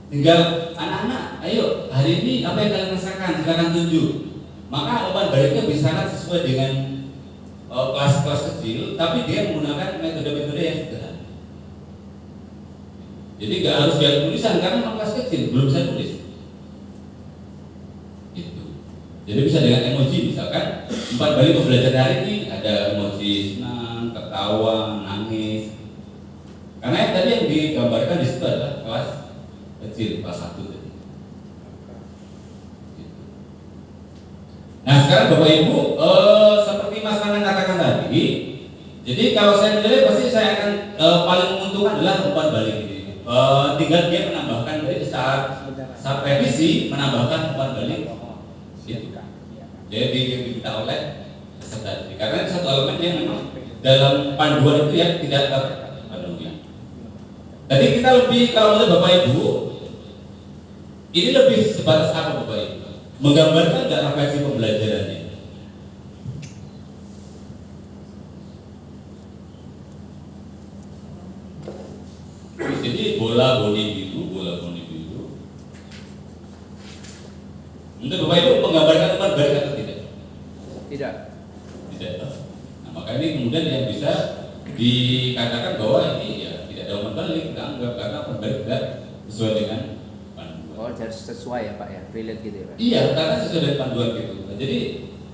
[SPEAKER 1] Tinggal anak-anak, ayo hari ini apa yang kalian rasakan, silakan tunjuk. Maka umpan baliknya bisa sesuai dengan kelas-kelas kecil, tapi dia menggunakan metode-metode yang sederhana. Jadi nggak harus dia tulisan karena memang kelas kecil belum bisa tulis. Gitu. Jadi bisa dengan emoji, misalkan umpan balik pembelajaran hari ini ada emoji senang, ketawa, nangis. Karena yang tadi yang digambarkan di situ adalah kelas kecil, kelas 1 tadi. Gitu. Nah sekarang Bapak Ibu, seperti Mas Nanang katakan tadi, jadi kalau saya menilai pasti saya akan paling menguntungkan adalah umpan balik ini. Tinggal dia menambahkan dari saat revisi menambahkan umpan balik itu. Jadi yang diminta oleh peserta. Karena satu elemen yang memang dalam panduan itu ya tidak terpenuhi. Jadi kita lebih kalau menurut Bapak Ibu ini lebih sebatas apa Bapak Ibu? Menggambarkan nggak refleksi pembelajarannya? Jadi bola boni biru. Untuk Bapak Ibu menggambarkan umpan balik atau tidak?
[SPEAKER 3] Tidak.
[SPEAKER 1] Nah maka ini kemudian yang bisa dikatakan bahwa ini ya tidak ada umpan balik, kita anggap karena umpan balik tidak sesuai dengan panduan.
[SPEAKER 3] Oh, jadi sesuai ya Pak ya, relate gitu ya Pak?
[SPEAKER 1] Iya, karena sesuai dengan panduan gitu. Nah, jadi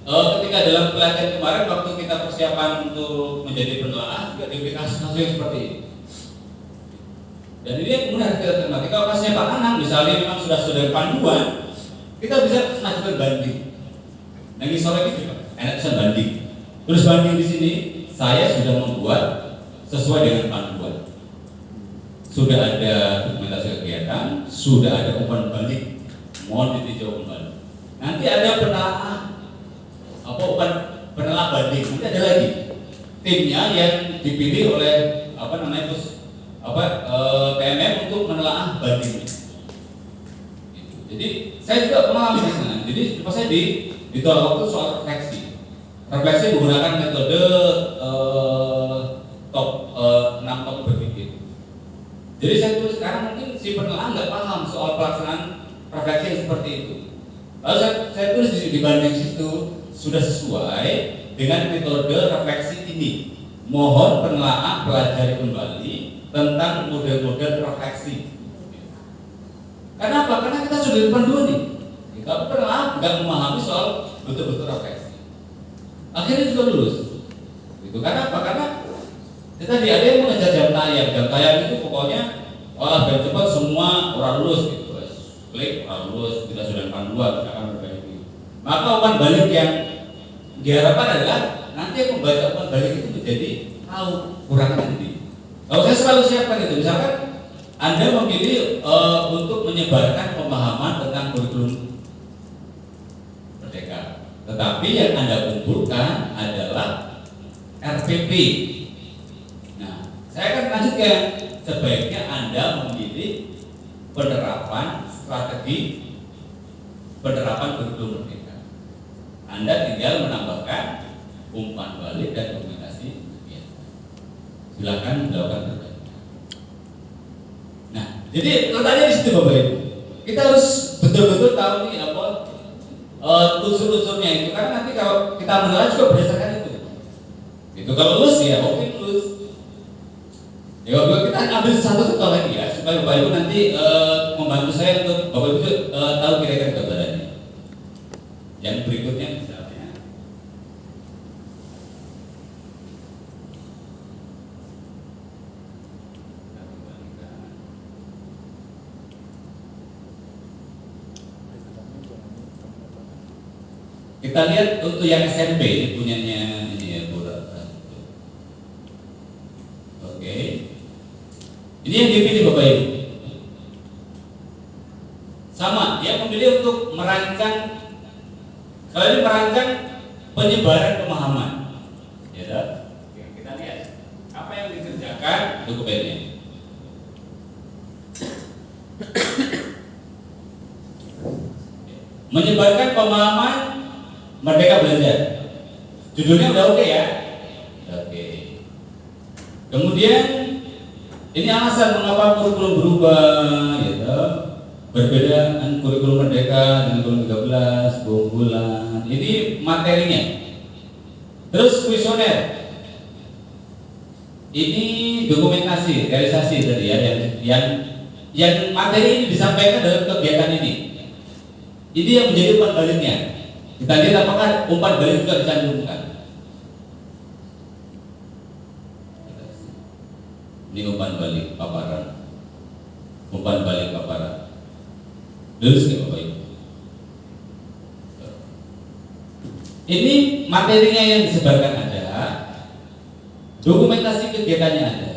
[SPEAKER 1] ketika dalam pelatihan kemarin waktu kita persiapan untuk menjadi penelaah juga diberi kasus yang seperti ini. Dan ini yang kemudian kita cermati. Kalau kasusnya Pak Anang misalnya memang sudah dengan panduan, kita bisa mengajukan banding. Nah ini sore ini Pak, enak bisa banding. Terus banding di sini saya sudah membuat sesuai dengan panduan. Sudah ada dokumentasi kegiatan, sudah ada umpan balik, mohon ditinjau kembali. Nanti ada penelaah banding. Nanti ada lagi timnya yang dipilih oleh TMM untuk menelaah banding. Jadi saya juga pengalaman di sana. Jadi pas saya ditolak waktu soal refleksi menggunakan metode top berpikir. Jadi saya tulis sekarang mungkin si penelaah nggak paham soal pelaksanaan refleksi yang seperti itu. Lalu saya tulis di banding situ sudah sesuai dengan metode refleksi ini. Mohon penelaah pelajari kembali tentang model-model refleksi. Kenapa? Karena kita sudah di depan dua nih. Tapi penelaah nggak memahami soal betul-betul refleksi. Akhirnya juga lulus. Itu karena apa? Karena tadi ada yang mengejar jam tayang itu pokoknya olah biar cepat semua orang lulus gitu. Klik orang lulus, kita sudah panduan, kita akan perbaiki. Maka umpan balik yang diharapkan adalah nanti yang membaca umpan balik itu menjadi tahu kurang nanti. Kalau saya selalu siapkan itu, misalkan Anda memilih untuk menyebarkan pemahaman tentang kurikulum Merdeka, tetapi yang Anda kumpulkan adalah RPP. Nah, saya akan lanjutkan, sebaiknya Anda memilih penerapan strategi penerapan kurikulum Merdeka. Anda tinggal menambahkan umpan balik dan komunikasi. Silakan dilakukan terbaik. Nah, jadi pertanyaan di situ Bapak Ibu. Kita harus betul-betul tahu nih apa unsur-unsurnya itu, karena nanti kalau kita menilai juga berdasarkan itu. Itu kalau lulus ya oke lulus. Ya Bapak kita ambil satu lagi ya supaya Bapak Ibu nanti membantu saya untuk Bapak Ibu tahu kira-kira gambarannya. Yang berikutnya misalnya kita lihat untuk yang SMP ini punyanya ini ya Bu Ratna. Oke. Ini yang dipilih Bapak Ibu. Sama, dia memilih untuk merancang, kalau ini merancang penyebaran pemahaman. Ya, dah. Oke, kita lihat apa yang dikerjakan dokumennya. Menyebarkan pemahaman Merdeka Belajar. Judulnya udah oke ya? Oke. Kemudian ini alasan mengapa kurikulum berubah, gitu. Berbeda dengan kurikulum Merdeka dengan kurikulum 13, keunggulan. Ini materinya. Terus kuesioner. Ini dokumentasi, realisasi tadi ya, yang materi ini disampaikan dalam kegiatan ini. Ini yang menjadi umpan baliknya. Kita lihat apakah umpan balik juga dicantumkan. Ini umpan balik paparan. Umpan balik paparan. Lulus nggak Bapak Ibu? Ini materinya yang disebarkan ada, dokumentasi kegiatannya ada,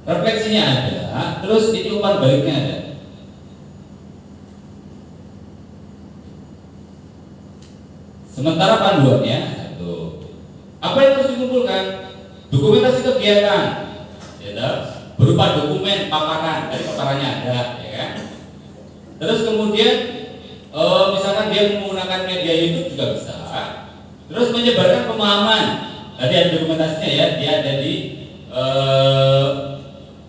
[SPEAKER 1] refleksinya ada, terus ini umpan baliknya ada. Sementara panduannya satu. Apa yang harus dikumpulkan? Dokumentasi kegiatan, ya, berupa dokumen paparan, dari paparannya ada, ya kan? Terus kemudian, misalkan dia menggunakan media YouTube juga bisa. Terus menyebarkan pemahaman. Tadi ada dokumentasinya ya, dia ada di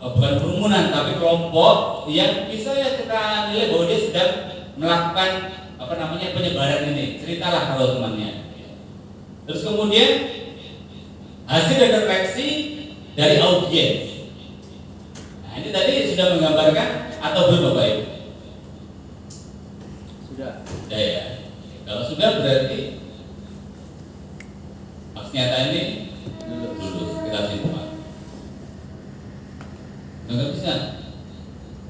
[SPEAKER 1] bukan kerumunan tapi kelompok yang bisa ya kita nilai bahwa dia sedang melakukan penyebaran ini, ceritalah kalau temannya. Terus kemudian hasil dan refleksi dari audiens. Nah ini tadi sudah menggambarkan atau belum Bapak Ibu?
[SPEAKER 3] Sudah.
[SPEAKER 1] Sudah ya. Kalau sudah berarti aksi nyata ini lulus. Kita simpan. Nggak bisa,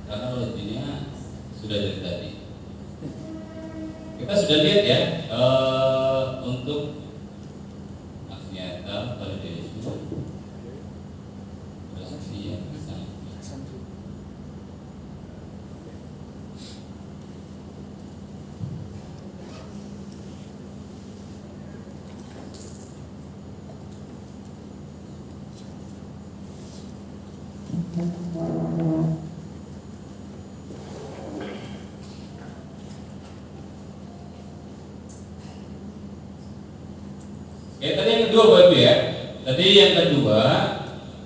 [SPEAKER 1] karena rutinnya sudah dari tadi. Kita sudah lihat ya untuk aksi nyata validasi transaksi yang bisa. Ya tadi yang kedua Bapak Ibu ya. Tadi yang kedua,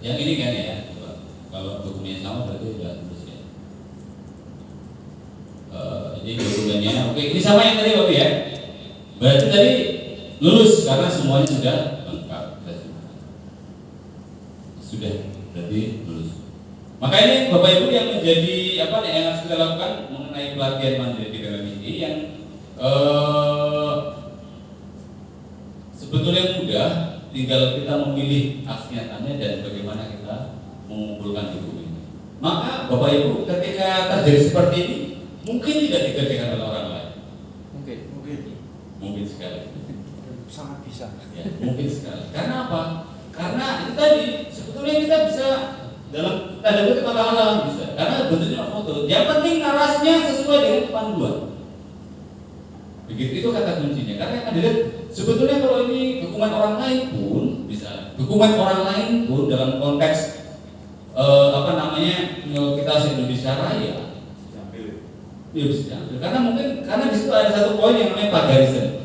[SPEAKER 1] yang ini kan ya. Kalau dokumennya sama berarti sudah lulus ya. Ini dokumennya. Oke, ini sama yang tadi Bapak Ibu ya. Berarti tadi lulus karena semuanya sudah lengkap. Sudah, berarti lulus. Maka ini Bapak Ibu yang menjadi yang harus kita lakukan mengenai pelatihan mandiri di PMM ini yang sebetulnya mudah, tinggal kita memilih aksi nyatanya dan bagaimana kita mengumpulkan dokumen. Maka Bapak Ibu ketika terjadi seperti ini mungkin tidak dikerjakan oleh orang lain. Mungkin sekali.
[SPEAKER 6] Sangat bisa.
[SPEAKER 1] Ya, mungkin sekali. Karena apa? Karena itu tadi sebetulnya kita bisa dalam tanda kutip katakanlah bisa. Karena bentuknya foto. Yang penting narasinya sesuai dengan panduan. Begitu itu kata kuncinya. Karena yang dilihat sebetulnya kalau ini dokumen orang lain pun bisa. Dokumen orang lain pun dalam konteks kita se-Indonesia Raya. Iya bisa diambil. Karena di situ ada satu poin yang namanya plagiarism.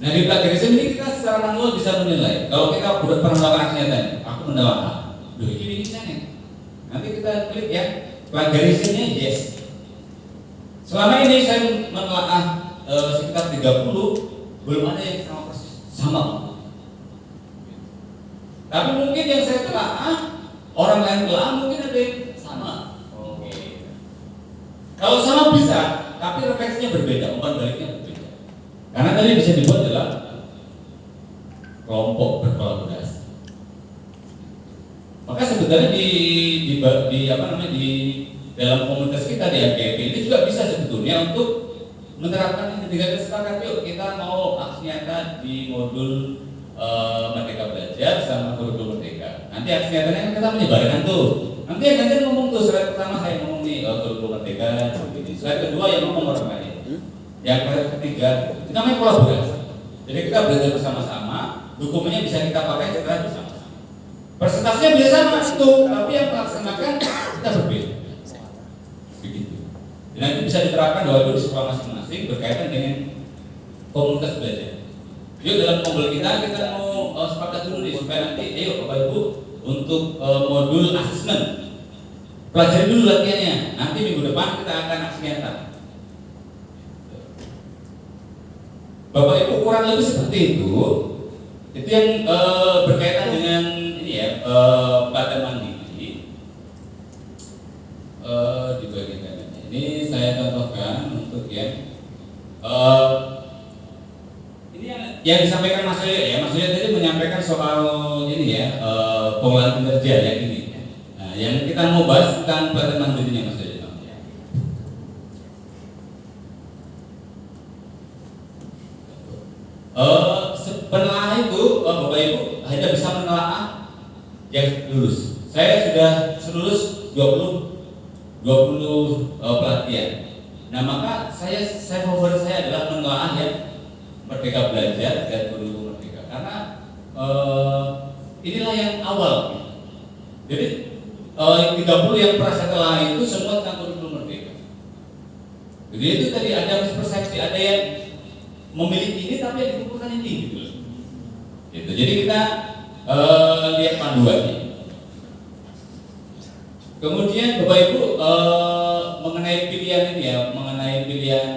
[SPEAKER 1] Nah di plagiarism ini kita secara manual bisa menilai. Kalau kita udah pernah melakukan aksi nyata, aku mendapat ini nih. Nanti kita klik ya plagiarismnya yes. Selama ini saya menelaah sekitar 30, belum ada yang sama persis sama. Tapi mungkin yang saya telaah, orang lain telaah mungkin ada yang sama. Oke. Kalau sama bisa, tapi refleksinya berbeda, umpan baliknya berbeda. Karena tadi bisa dibuat dalam kelompok berkolaborasi. Maka sebetulnya di dalam komunitas kita di MKP ini juga bisa sebetulnya untuk menerapkan ini. Ketika kita sepakat, yuk kita mau aksi nyata di modul Merdeka Belajar sama kurikulum Merdeka. Nanti aksi nyatanya kan kita menyebarkan tuh. Nanti yang nanti ngomong tuh, slide pertama saya ngomong nih kurikulum Merdeka, slide kedua yang ngomong orang lain, yang ketiga itu namanya kolaborasi. Jadi kita belajar bersama-sama, dokumennya bisa kita pakai secara bersama. Presentasinya biasa itu, tapi yang melaksanakan kita berbeda. Begitu. Dan nanti bisa diterapkan di sekolah masing-masing berkaitan dengan komunitas belajar. Yuk dalam mobil kita mau sepakat dulu nih supaya nanti, ayo Bapak Ibu untuk modul asesmen pelajari dulu latihannya. Nanti minggu depan kita akan aksi nyata. Bapak Ibu kurang lebih seperti itu. Itu yang berkaitan dengan ini ya pelatihan mandiri di bagian kanannya. Ini saya contohkan untuk yang disampaikan Mas Yoyo ya. Mas Yoyo tadi menyampaikan soal ini ya pengolahan kinerja yang ini. Nah, yang kita mau bahas tentang pelatihan mandirinya Mas Yoyo. Penelaah itu Bapak Ibu hanya bisa menelaah yang lulus. Saya sudah lulus 20 pelatihan. Nah maka saya favorit saya adalah menelaah yang Merdeka Belajar dan kurikulum Merdeka karena inilah yang awal. Jadi 30 yang pernah saya telah itu semua tentang kurikulum Merdeka. Jadi itu tadi ada mispersepsi, ada yang memiliki ini tapi yang dikumpulkan ini gitu. Jadi kita lihat panduannya. Kemudian Bapak Ibu mengenai pilihan ini ya, mengenai pilihan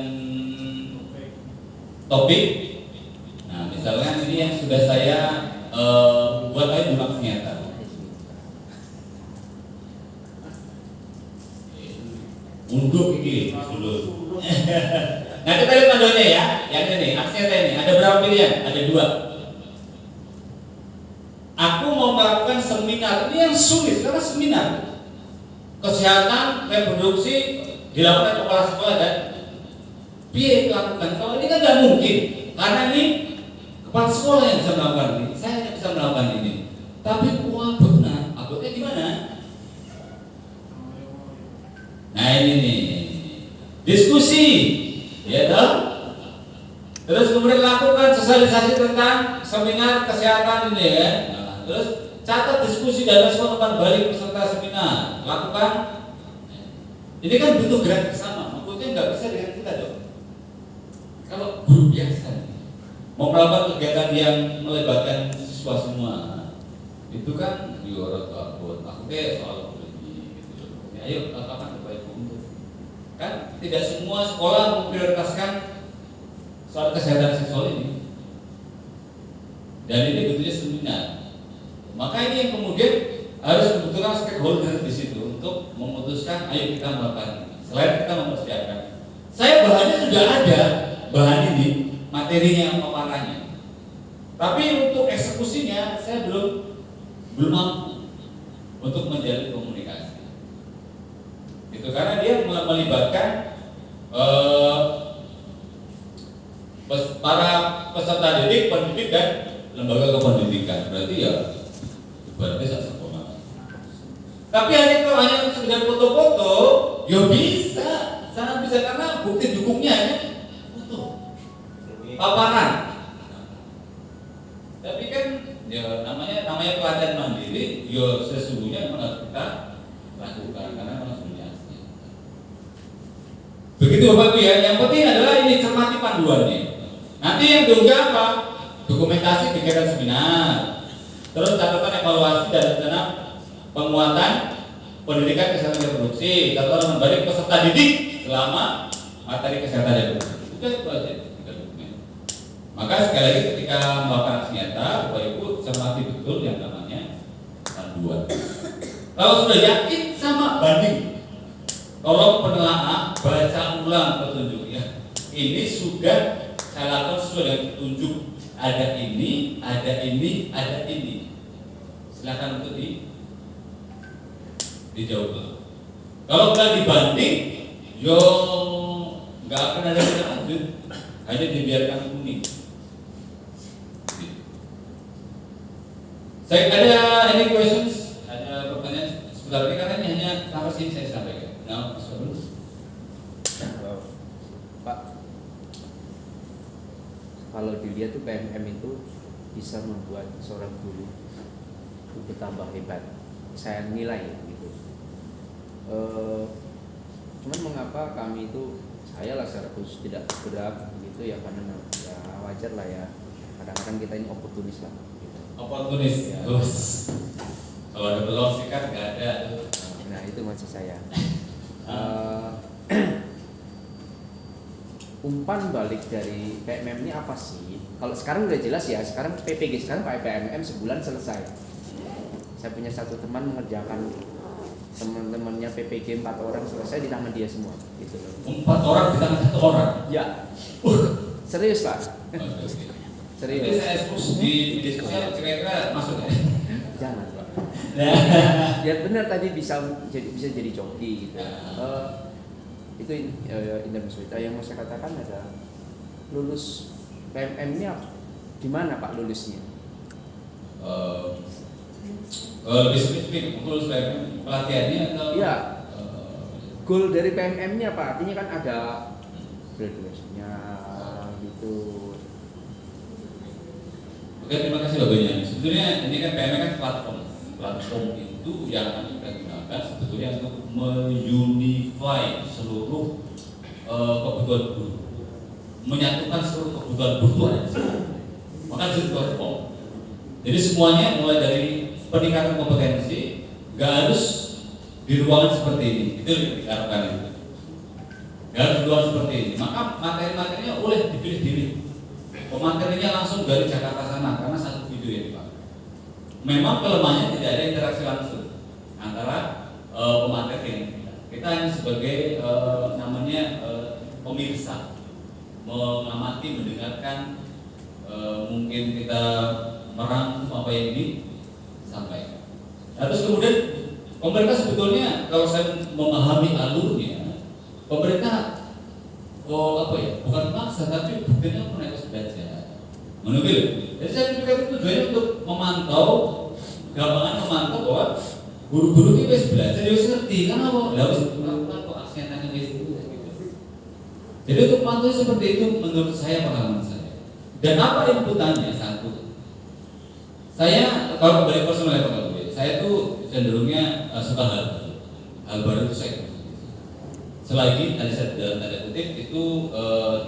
[SPEAKER 1] topik. Nah, misalkan ini yang sudah saya buat aja dulu nyata. Untuk ini dulu. Nah kita lihat panduannya ya, yang ini aksi nyata ini ada berapa pilihan? Ada 2. Aku mau melakukan seminar, ini yang sulit karena seminar kesehatan reproduksi dilakukan kepala sekolah dan biaya melakukan. Kalau ini kan nggak mungkin karena ini kepala sekolah yang bisa melakukan ini, saya tidak bisa melakukan ini. Tapi benar, abotnya gimana? Nah ini nih diskusi, ya toh. Terus kemudian lakukan sosialisasi tentang seminar kesehatan ini ya. Terus catat diskusi dan respon umpan balik peserta seminar. Lakukan. Ini kan butuh gerak bersama. Maksudnya nggak bisa dengan kita dong. Kalau guru biasa mau melakukan kegiatan yang melibatkan siswa semua, itu kan diorot abot. Maksudnya soal begini gitu. Ayo lakukan terbaik untuk. Kan tidak semua sekolah memprioritaskan soal kesehatan seksual ini. Dan ini bentuknya seminar. Maka ini yang kemudian harus kebetulan stakeholder di situ untuk memutuskan ayo kita melakukan ini. Selain kita mempersiapkan, saya bahannya sudah ada, bahan ini materinya pemaparannya. Tapi untuk eksekusinya saya belum mampu untuk menjalin komunikasi. Itu karena dia melibatkan para peserta didik, pendidik dan lembaga kependidikan. Berarti ya berarti satu koma. Tapi hanya sekedar foto-foto, ya bisa, sangat bisa karena bukti dukungnya hanya foto, paparan. Tapi kan ya namanya pelatihan mandiri, ya sesungguhnya memang harus kita lakukan karena memang sebenarnya asli. Begitu Bapak Ibu ya. Yang penting adalah ini cermati panduannya. Nanti yang diunggah apa? Dokumentasi kegiatan seminar, terus catatan evaluasi dan rencana penguatan pendidikan kesehatan reproduksi, catatan membalik peserta didik selama materi kesehatan reproduksi. Itu aja. Maka sekali lagi ketika melakukan aksi nyata, Bapak Ibu cermati betul yang namanya panduan. Kalau sudah yakin sama banding, tolong penelaah baca ulang petunjuknya. Ini sudah saya lakukan sesuai dengan petunjuk. Ada ini, ada ini, ada ini. Silakan untuk dijawab. Kalau nggak dibanding, yo nggak akan ada yang lanjut, hanya dibiarkan kuning. Saya ada any questions, ada pertanyaan seputar ini karena ini hanya sampai sini saya sampaikan. Nah,
[SPEAKER 2] Pak, kalau dilihat tuh PMM itu bisa membuat seorang guru bertambah hebat. Saya nilai gitu. Cuman mengapa kami itu, saya lah secara khusus tidak bergerak gitu ya, karena ya wajar lah ya. Kadang-kadang kita ini oportunis lah.
[SPEAKER 1] Oportunis, terus kalau ada belum sikat nggak ada.
[SPEAKER 2] Nah itu maksud saya. Umpan balik dari PMM ini apa sih? Kalau sekarang udah jelas ya. Sekarang PPG sekarang pakai PMM sebulan selesai. Saya punya satu teman mengerjakan teman-temannya PPG 4 orang selesai di tangan dia semua. Gitu loh.
[SPEAKER 1] 4 orang di tangan 1 orang.
[SPEAKER 2] Ya. Serius Pak.
[SPEAKER 1] Serius. Jadi saya ekspos di media sosial kira-kira masuk ya?
[SPEAKER 2] Jangan Pak. Ya benar tadi bisa jadi joki gitu. Itu intermezzo. Yang mau saya katakan ada lulus PMM ini di mana Pak lulusnya?
[SPEAKER 1] Lebih spesifik lulus PMM pelatihannya atau?
[SPEAKER 2] Iya. Goal dari PMM-nya Pak, artinya kan ada graduasinya gitu.
[SPEAKER 1] Oke, terima kasih Bapak Ibu. Sebetulnya ini kan PMM kan platform itu yang akan kita gunakan sebetulnya untuk menunify seluruh kebutuhan guru, menyatukan seluruh kebutuhan guru ada di sini. Maka itu platform. Jadi semuanya mulai dari peningkatan kompetensi, nggak harus di ruangan seperti ini. Itu yang diharapkan itu. Nggak harus di ruangan seperti ini. Maka materi-materinya boleh dipilih-pilih. Pematerinya langsung dari Jakarta sana karena satu video ya Pak. Memang kelemahannya tidak ada interaksi langsung antara pemateri yang kita hanya sebagai pemirsa, mengamati, mendengarkan, mungkin kita merangkum apa yang disampaikan. Terus kemudian pemerintah sebetulnya kalau saya memahami alurnya, pemerintah bukan maksa tapi buktinya pun harus belajar. Menurut jadi saya pikir itu tujuannya untuk memantau, gampangan memantau bahwa guru-guru itu harus belajar, dia harus ngerti kan apa, harus melakukan kok aksinya tanya gitu. Jadi untuk memantau seperti itu menurut saya pengalaman saya. Dan apa inputannya? Satu, saya kalau kembali personal ya Pak, saya tuh cenderungnya suka hal baru itu saya. Selagi tadi saya dalam tanda kutip itu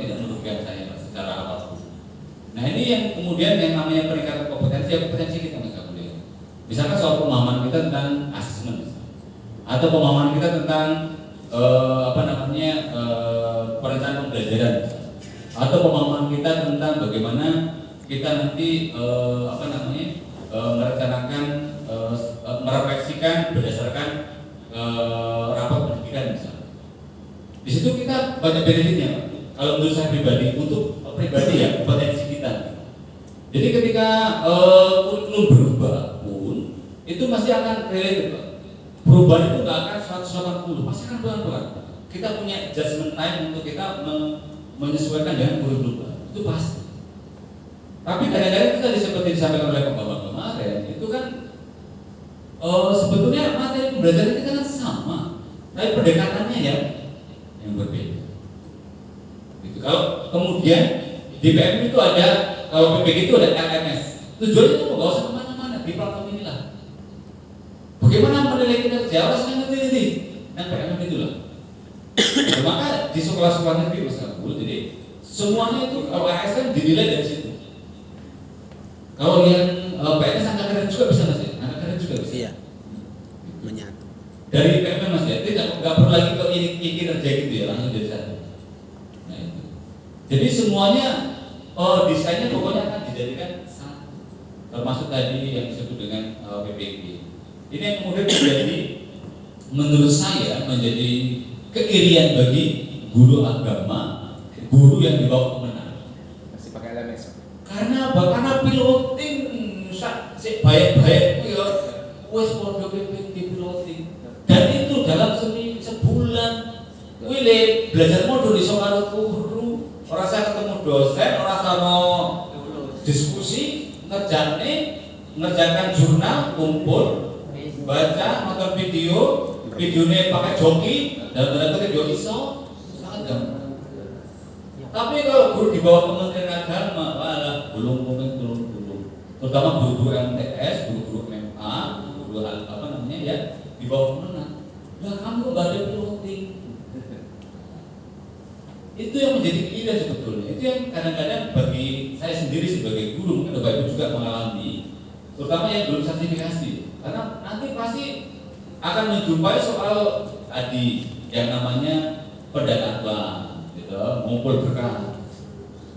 [SPEAKER 1] tidak merugikan saya secara apapun. Nah ini yang kemudian yang namanya peningkatan kompetensi, ya kompetensi kita nggak boleh. Misalkan soal pemahaman kita tentang asesmen, atau pemahaman kita tentang perencanaan pembelajaran, atau pemahaman kita tentang bagaimana kita nanti merencanakan, merefleksikan berdasarkan rapat pendidikan misalnya. Di situ kita banyak benefitnya, Pak. Kalau menurut saya pribadi, untuk pribadi ya potensi kita. Jadi ketika kurikulum berubah pun itu masih akan related, Pak. Perubahan itu nggak akan 180, pasti akan pelan-pelan. Kita punya adjustment time untuk kita menyesuaikan dengan kurikulum baru, itu pasti. Tapi kadang-kadang kita seperti disampaikan oleh Pak Bambang kemarin, itu kan sebetulnya materi pembelajaran kita kan sama, tapi pendekatannya yang berbeda. Gitu. Kalau kemudian di PM itu ada, kalau PPG itu ada LMS, tujuannya itu nggak usah kemana-mana di platform inilah. Bagaimana menilai kinerja harus ngerti dan PM itulah. Maka di sekolah-sekolah negeri Mas Kabul, jadi semuanya itu kalau ASN dinilai dari situ. Kalau yang PNS angka keren juga bisa Mas ya, angka keren juga bisa.
[SPEAKER 8] Iya. Menyatu.
[SPEAKER 1] Dari PM Mas ya, tidak perlu lagi ke ini kinerja gitu ya, langsung jadi satu. Nah itu. Jadi semuanya desainnya pokoknya akan dijadikan satu. Termasuk tadi yang disebut dengan PPG. Ini yang kemudian menjadi, menurut saya menjadi keirian bagi guru agama, guru yang di bawah kemenang.
[SPEAKER 2] Masih pakai LMS.
[SPEAKER 1] Karena apa? Karena piloting si baik-baik itu ya wes podo PPG piloting. Dan itu dalam sebulan wile belajar modul di karo guru, ora saya ketemu dosen, ora sama diskusi, ngerjakan jurnal, kumpul, baca, nonton videonya pakai joki, dalam tanda kutip joki sangat gampang. Tapi kalau guru di bawah Kementerian Agama, malah belum. Terutama guru-guru MTS, guru-guru MA, guru apa namanya ya, di bawah Kemenang. Lah kamu nggak ada piloting. Itu yang menjadi ide sebetulnya. Itu yang kadang-kadang bagi saya sendiri sebagai guru, mungkin Bapak Ibu juga mengalami, terutama yang belum sertifikasi. Karena nanti pasti akan menjumpai soal tadi yang namanya pendekatan, gitu, ngumpul berkah.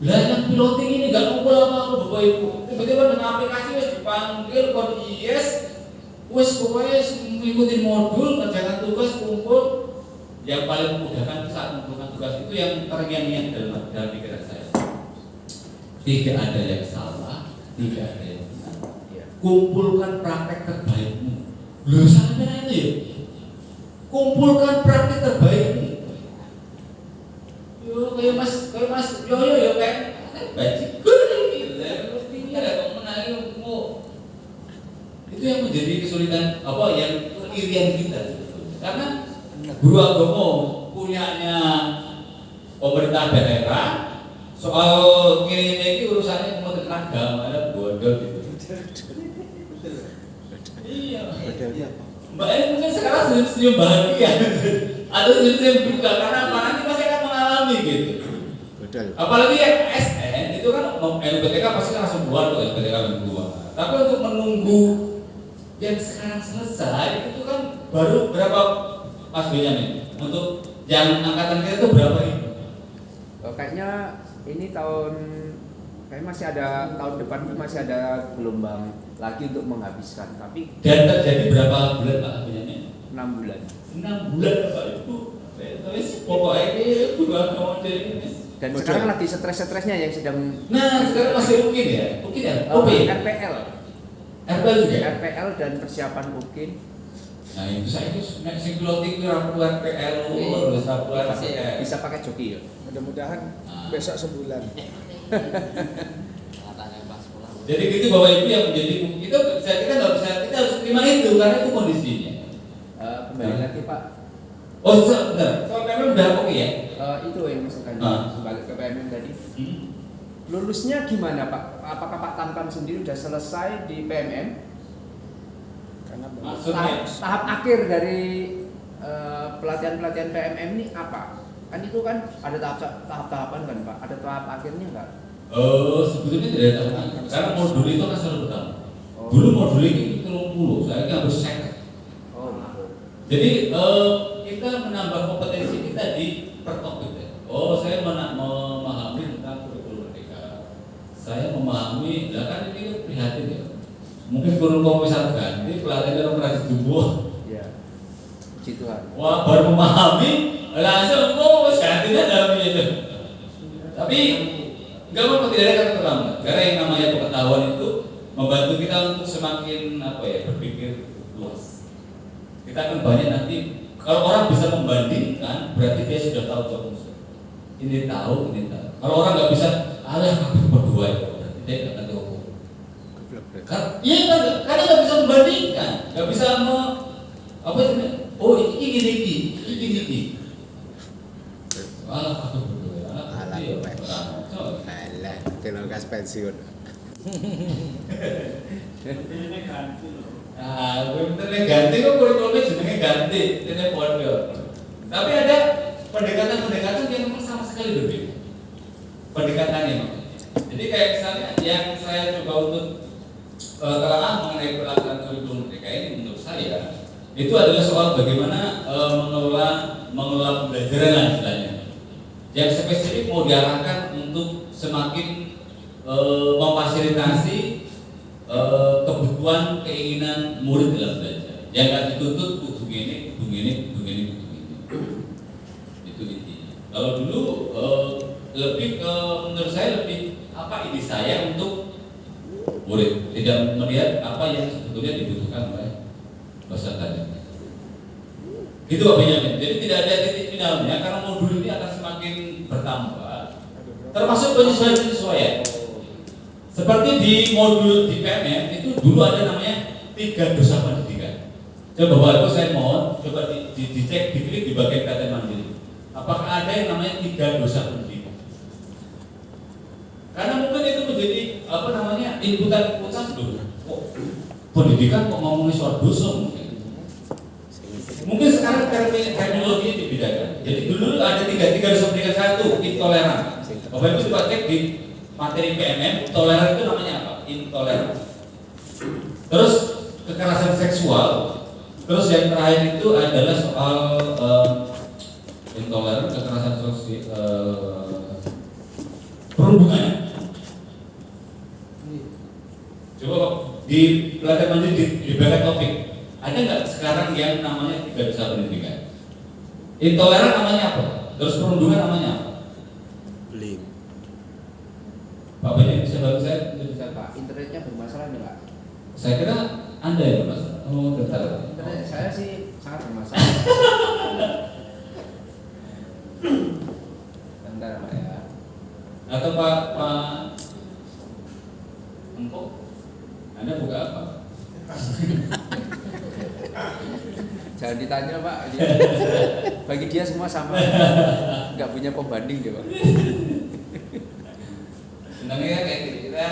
[SPEAKER 1] Lah yang piloting ini nggak ngumpul apa Bapak Ibu. Tiba-tiba dengan aplikasi wes dipanggil kode IS, wes pokoknya mengikuti modul, kerjakan tugas, kumpul. Yang paling memudahkan saat mengumpulkan tugas itu yang terngiang-ngiang dalam pikiran saya. Tidak ada yang salah, tidak ada yang benar. Kumpulkan praktek terbaikmu. Loh sampai itu ya. Kumpulkan praktek terbaikmu. Yo kayak mas, yo kan. Bajigur gila, tinggal ada menang mau. Itu yang menjadi kesulitan apa yang keirian kita. Karena guru agama punyanya pemerintah daerah, soal ini urusannya Kementerian Agama, ada bodoh gitu. Iya. Mbak ini mungkin sekarang senyum bahagia atau senyum duka karena nanti pasti akan mengalami gitu.
[SPEAKER 8] Betul.
[SPEAKER 1] Apalagi yang SN itu kan LPTK pasti kan langsung keluar tuh LPTK langsung keluar. Tapi untuk menunggu yang sekarang selesai itu kan baru berapa Mas Benyamin? Untuk yang angkatan kita itu berapa ribu?
[SPEAKER 2] Kayaknya ini kayak masih ada tahun depan tuh masih ada gelombang lagi untuk menghabiskan. Tapi
[SPEAKER 1] Dan terjadi berapa bulan Pak Benyamin?
[SPEAKER 2] 6 bulan.
[SPEAKER 1] 6 bulan Pak Ibu. Terus pokoknya ini guru agama ini.
[SPEAKER 2] Dan sekarang lagi stres-stresnya yang sedang.
[SPEAKER 1] Nah sekarang masih mungkin ya? Mungkin ya?
[SPEAKER 2] RPL.
[SPEAKER 1] RPL juga?
[SPEAKER 2] RPL dan persiapan mungkin.
[SPEAKER 1] Nah itu saya itu sing piloting keluar RPL, terus keluar
[SPEAKER 2] Bisa pakai joki ya.
[SPEAKER 8] Mudah-mudahan besok sebulan.
[SPEAKER 1] Jadi gitu Bapak Ibu yang menjadi itu kita nggak bisa, kita harus terima itu karena itu kondisinya.
[SPEAKER 2] Kembali lagi Pak.
[SPEAKER 1] Oh sebentar, soal PMM udah oke ya?
[SPEAKER 2] Itu yang misalkan balik ke PMM tadi. Lulusnya gimana Pak? Apakah Pak Tamkan sendiri sudah selesai di PMM?
[SPEAKER 8] Karena
[SPEAKER 1] Maksudnya
[SPEAKER 2] Tahap akhir dari pelatihan-pelatihan PMM ini apa? Kan itu kan ada tahap-tahapan kan Pak? Ada tahap akhirnya enggak?
[SPEAKER 1] Sebetulnya tidak ada tahap, karena modul itu kan selalu pertama. Dulu modul ini 30, saya kira harus second. Jadi kita menambah kompetensi kita di per topik ya. Saya memahami tentang kurikulum merdeka. Saya memahami, kan ini prihatin ya. Mungkin kurikulum misal ganti pelatihan operasi tubuh.
[SPEAKER 2] Iya. Puji Tuhan.
[SPEAKER 1] Wah baru memahami langsung gantinya dalam itu. Tapi Enggak apa-apa, tidak ada kata terlambat. Karena yang namanya pengetahuan itu membantu kita untuk semakin berpikir luas. Kita akan banyak nanti. Kalau orang bisa membandingkan, berarti dia sudah tahu terus. Ini tahu. Kalau orang nggak bisa, berdua itu, berarti dia nggak tahu. Iya, karena nggak bisa membandingkan, nggak bisa ini gini.
[SPEAKER 8] Alah, telokas pensiun.
[SPEAKER 7] Ini ganti loh.
[SPEAKER 1] Bentuknya ganti kok kurikulumnya jenenge ganti, ini pondok. Tapi ada pendekatan yang memang sama sekali berbeda. Pendekatannya memang. Jadi kayak misalnya yang saya coba untuk terangkan mengenai pelaksanaan kurikulum mereka ini menurut saya itu adalah soal bagaimana mengelola pembelajaran lah istilahnya. Yang spesifik mau diarahkan untuk semakin memfasilitasi kebutuhan keinginan murid dalam belajar. Yang nggak dituntut kudu ini. Itu intinya. Kalau dulu lebih menurut saya lebih ide saya untuk murid, tidak melihat apa yang sebetulnya dibutuhkan oleh pesertanya. Gitu Pak Benyamin. Jadi tidak ada titik finalnya karena modul ini akan semakin bertambah. Termasuk penyesuaian. Seperti di modul di PMM itu dulu ada namanya 3 dosa pendidikan. Coba Bapak Ibu saya mohon coba dicek, diklik di bagian kata mandiri. Apakah ada yang namanya 3 dosa pendidikan? Karena mungkin itu menjadi inputan dulu. Pendidikan kok ngomongin soal dosa mungkin. Mungkin sekarang terminologinya dibedakan. Jadi dulu ada 3 dosa pendidikan. 1, intoleran. Bapak Ibu coba cek di materi PMM, toleran itu namanya apa? Intoleran. Terus kekerasan seksual. Terus yang terakhir itu adalah soal intoleran, kekerasan sosial, perhubungan. Coba di pelatihan mandiri di bagian topik, ada nggak sekarang yang namanya 3 dosa pendidikan? Intoleran namanya apa? Terus perhubungan namanya apa? Pak Benny, bisa bantu saya?
[SPEAKER 2] Bisa Pak, internetnya bermasalah enggak?
[SPEAKER 1] Saya kira Anda yang bermasalah. Oh, betul.
[SPEAKER 2] Internet saya sih sangat bermasalah. Bentar Pak ya.
[SPEAKER 1] Atau Pak Empok, Anda buka apa?
[SPEAKER 2] Jangan ditanya Pak. Bagi dia semua sama. Enggak punya pembanding dia Pak.
[SPEAKER 1] Senangnya kayak gitu, kita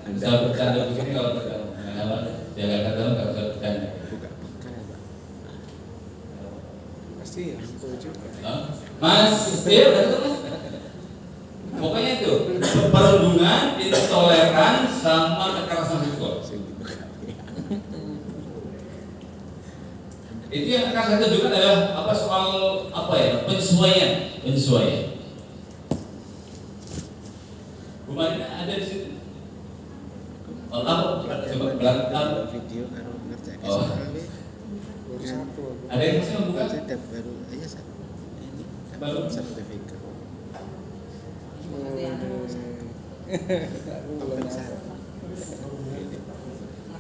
[SPEAKER 1] bisa bercanda begini kalau bercanda. Jaga kata nggak usah bercanda.
[SPEAKER 8] Pasti ya, betul juga.
[SPEAKER 1] Mas, dia betul Mas. Pokoknya itu perundungan, intoleran, sama kekerasan seksual. Itu yang akan saya tunjukkan adalah soal penyesuaian. Bukannya ada di situ. Coba belakang
[SPEAKER 8] Video karo ngerjain
[SPEAKER 1] Oh.
[SPEAKER 8] satu.
[SPEAKER 1] Ada yang masih membuka?
[SPEAKER 8] Sedap baru aja satu. Ini
[SPEAKER 1] Baru?
[SPEAKER 8] sertifikat.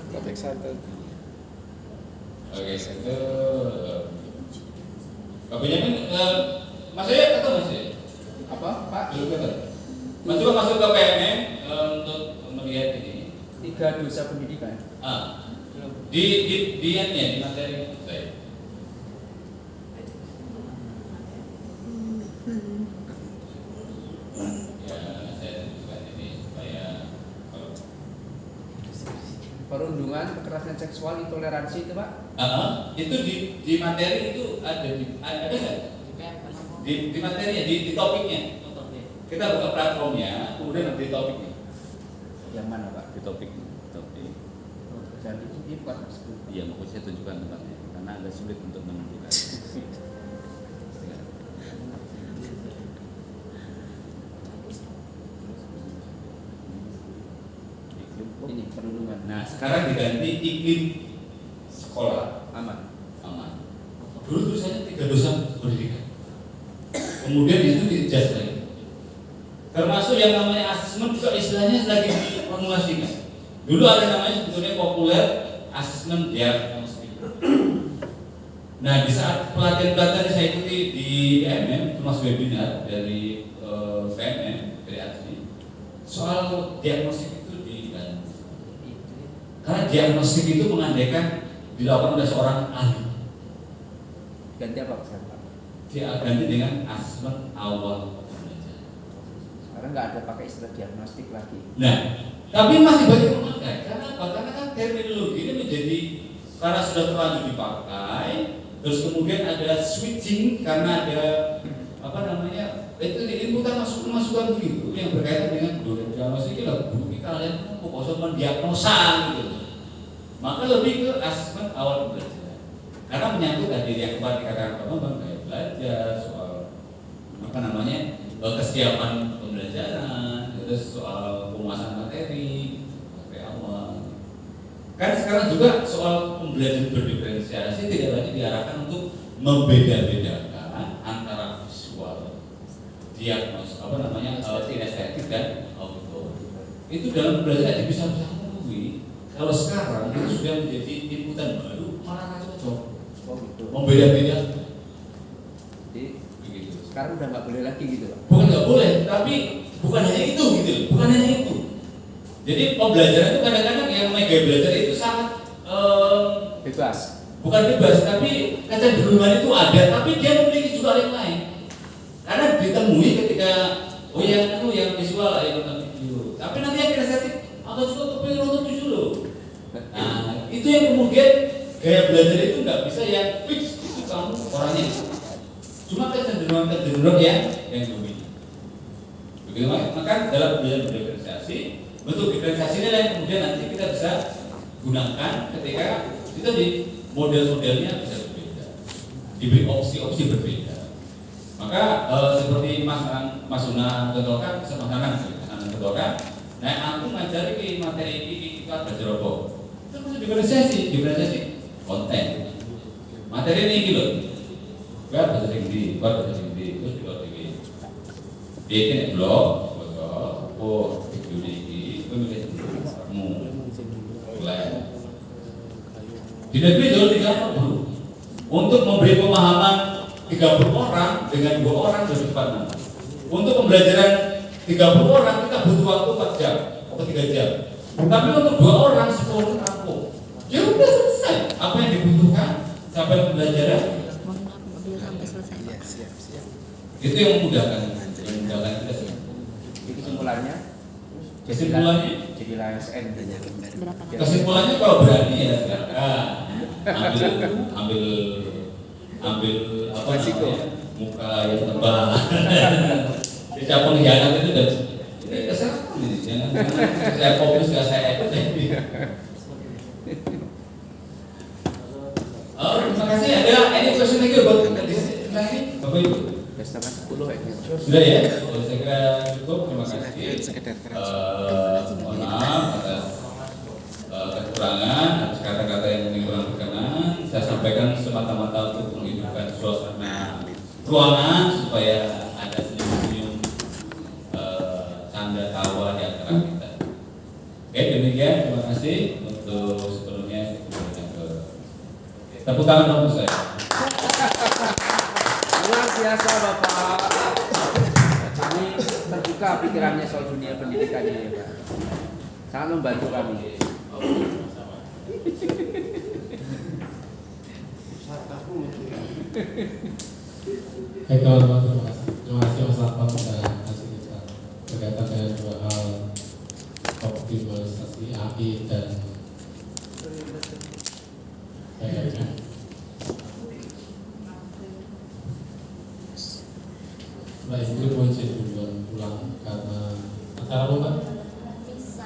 [SPEAKER 6] Topik satu.
[SPEAKER 1] Oke, itu Pak Benyamin, Mas Ayat atau Mas Ayat?
[SPEAKER 2] Apa Pak?
[SPEAKER 1] Belum kata. Mas coba masuk ke PMM untuk melihat ini.
[SPEAKER 2] 3 dosa pendidikan.
[SPEAKER 1] Di materi saya. Ya, saya tunjukkan ini supaya
[SPEAKER 2] Perundungan, kekerasan seksual, intoleransi itu Pak.
[SPEAKER 1] itu di materi itu ada nggak? Di materinya, di topiknya. Kita buka platformnya, kemudian di topiknya.
[SPEAKER 2] Yang mana Pak?
[SPEAKER 1] Di topik.
[SPEAKER 2] Jadi ini bukan Mas.
[SPEAKER 1] Iya, mau saya tunjukkan tempatnya karena agak sulit untuk menentukan.
[SPEAKER 2] Ini perundungan.
[SPEAKER 1] Nah, sekarang diganti iklim sekolah
[SPEAKER 2] Aman.
[SPEAKER 1] Dulu tulisannya 3 dosa pendidikan. Kemudian itu di-adjust lagi. Termasuk yang namanya asesmen juga istilahnya lagi diformulasikan. Dulu ada namanya sebetulnya populer asesmen diagnostik. Nah, di saat pelatihan-pelatihan saya ikuti di PMM, termasuk webinar dari PMM, dari ASI, soal diagnostik itu diganti. Karena diagnostik itu mengandaikan dilakukan oleh seorang ahli.
[SPEAKER 2] Ganti apa Pak?
[SPEAKER 1] Diganti dengan asesmen awal pembelajaran.
[SPEAKER 2] Sekarang nggak ada pakai istilah diagnostik lagi.
[SPEAKER 1] Nah, tapi masih banyak memakai. Karena apa? Karena kan terminologi ini menjadi karena sudah terlanjur dipakai, terus kemudian ada switching karena ada apa namanya itu inputan masukan begitu yang berkaitan dengan diagnostik itu bukti kalian kok bisa mendiagnosa gitu. Maka lebih ke asesmen awal pembelajaran. Karena menyangkut tadi yang kemarin dikatakan Pak Bambang kayak belajar soal apa namanya kesiapan pembelajaran, terus soal penguasaan materi awal. Kan sekarang juga soal pembelajaran berdiferensiasi tidak lagi diarahkan untuk membeda-bedakan antara visual, diagnos, apa namanya, kinestetik dan audio. Itu dalam pembelajaran bisa melalui. Kalau sekarang itu sudah menjadi inputan baru, malah cocok.
[SPEAKER 2] Oh gitu.
[SPEAKER 1] Membeda-bedakan.
[SPEAKER 2] Jadi
[SPEAKER 1] Begitu.
[SPEAKER 2] sekarang udah nggak boleh lagi gitu Pak.
[SPEAKER 1] Bukan nggak boleh, tapi bukan hanya itu gitu, bukan hanya itu. Jadi pembelajaran itu kadang-kadang yang mega belajar itu sangat
[SPEAKER 2] Bebas.
[SPEAKER 1] bukan bebas, tapi kecenderungan itu ada, tapi dia memiliki juga yang lain. Karena ditemui ketika yang visual yang nonton video, tapi nanti yang kinestetik atau juga kepengen nonton video loh. Nah itu yang kemudian gaya belajar itu nggak bisa yang fix itu kamu orangnya. Cuma kecenderungan yang dominan. Begitu maka dalam belajar berdiferensiasi, bentuk diferensiasi ini yang kemudian nanti kita bisa gunakan ketika kita di model-modelnya bisa berbeda, diberi opsi-opsi berbeda. Maka seperti Mas Una contohkan, contohkan, nah aku ngajari ke materi ini kita belajar apa? Itu bisa diferensiasi konten. Materi ini gitu. Buat bahasa Inggris, terus di luar ini. Dia ini blog, video ini, penulis kamu, di negeri jauh tidak perlu untuk memberi pemahaman 30 orang dengan 2 orang lebih cepat. Untuk pembelajaran 30 orang kita butuh waktu 4 jam atau 3 jam. Tapi untuk 2 orang 10 orang rampung. Ya udah selesai. Apa yang dibutuhkan sampai pembelajaran?
[SPEAKER 8] Siap.
[SPEAKER 1] Itu yang memudahkan kita semua.
[SPEAKER 2] Jadi kesimpulannya jadilah ASN.
[SPEAKER 1] Kesimpulannya kalau berani ya ambil apa
[SPEAKER 2] resiko.
[SPEAKER 1] namanya, muka yang tebal. Siapa pengkhianat itu dan ini kesalahan ini. Jangan saya fokus ke saya itu jadi. Terima kasih. Ada any question lagi buat tentang ini, Bapak Ibu?
[SPEAKER 2] Setengah 10 ya.
[SPEAKER 1] Sudah ya? Saya kira cukup. Terima kasih.
[SPEAKER 8] Sekedar
[SPEAKER 1] Mohon maaf atas kekurangan, atas kata-kata yang mungkin kurang berkenan. Saya sampaikan semata-mata untuk menghidupkan suasana ruangan supaya ada senyum-senyum canda tawa di antara kita. Oke, demikian. Terima kasih untuk sepenuhnya. Tepuk tangan dong untuk saya.
[SPEAKER 2] Luar biasa Bapak. Kami terbuka pikirannya soal dunia pendidikan ini Pak. Sangat membantu kami.
[SPEAKER 9] Baik teman-teman, terima kasih Mas Lapang sudah kasih kita berkaitan dengan 2 hal, optimalisasi AI dan PMM. Baik, itu mau izin duluan pulang karena acara apa Pak?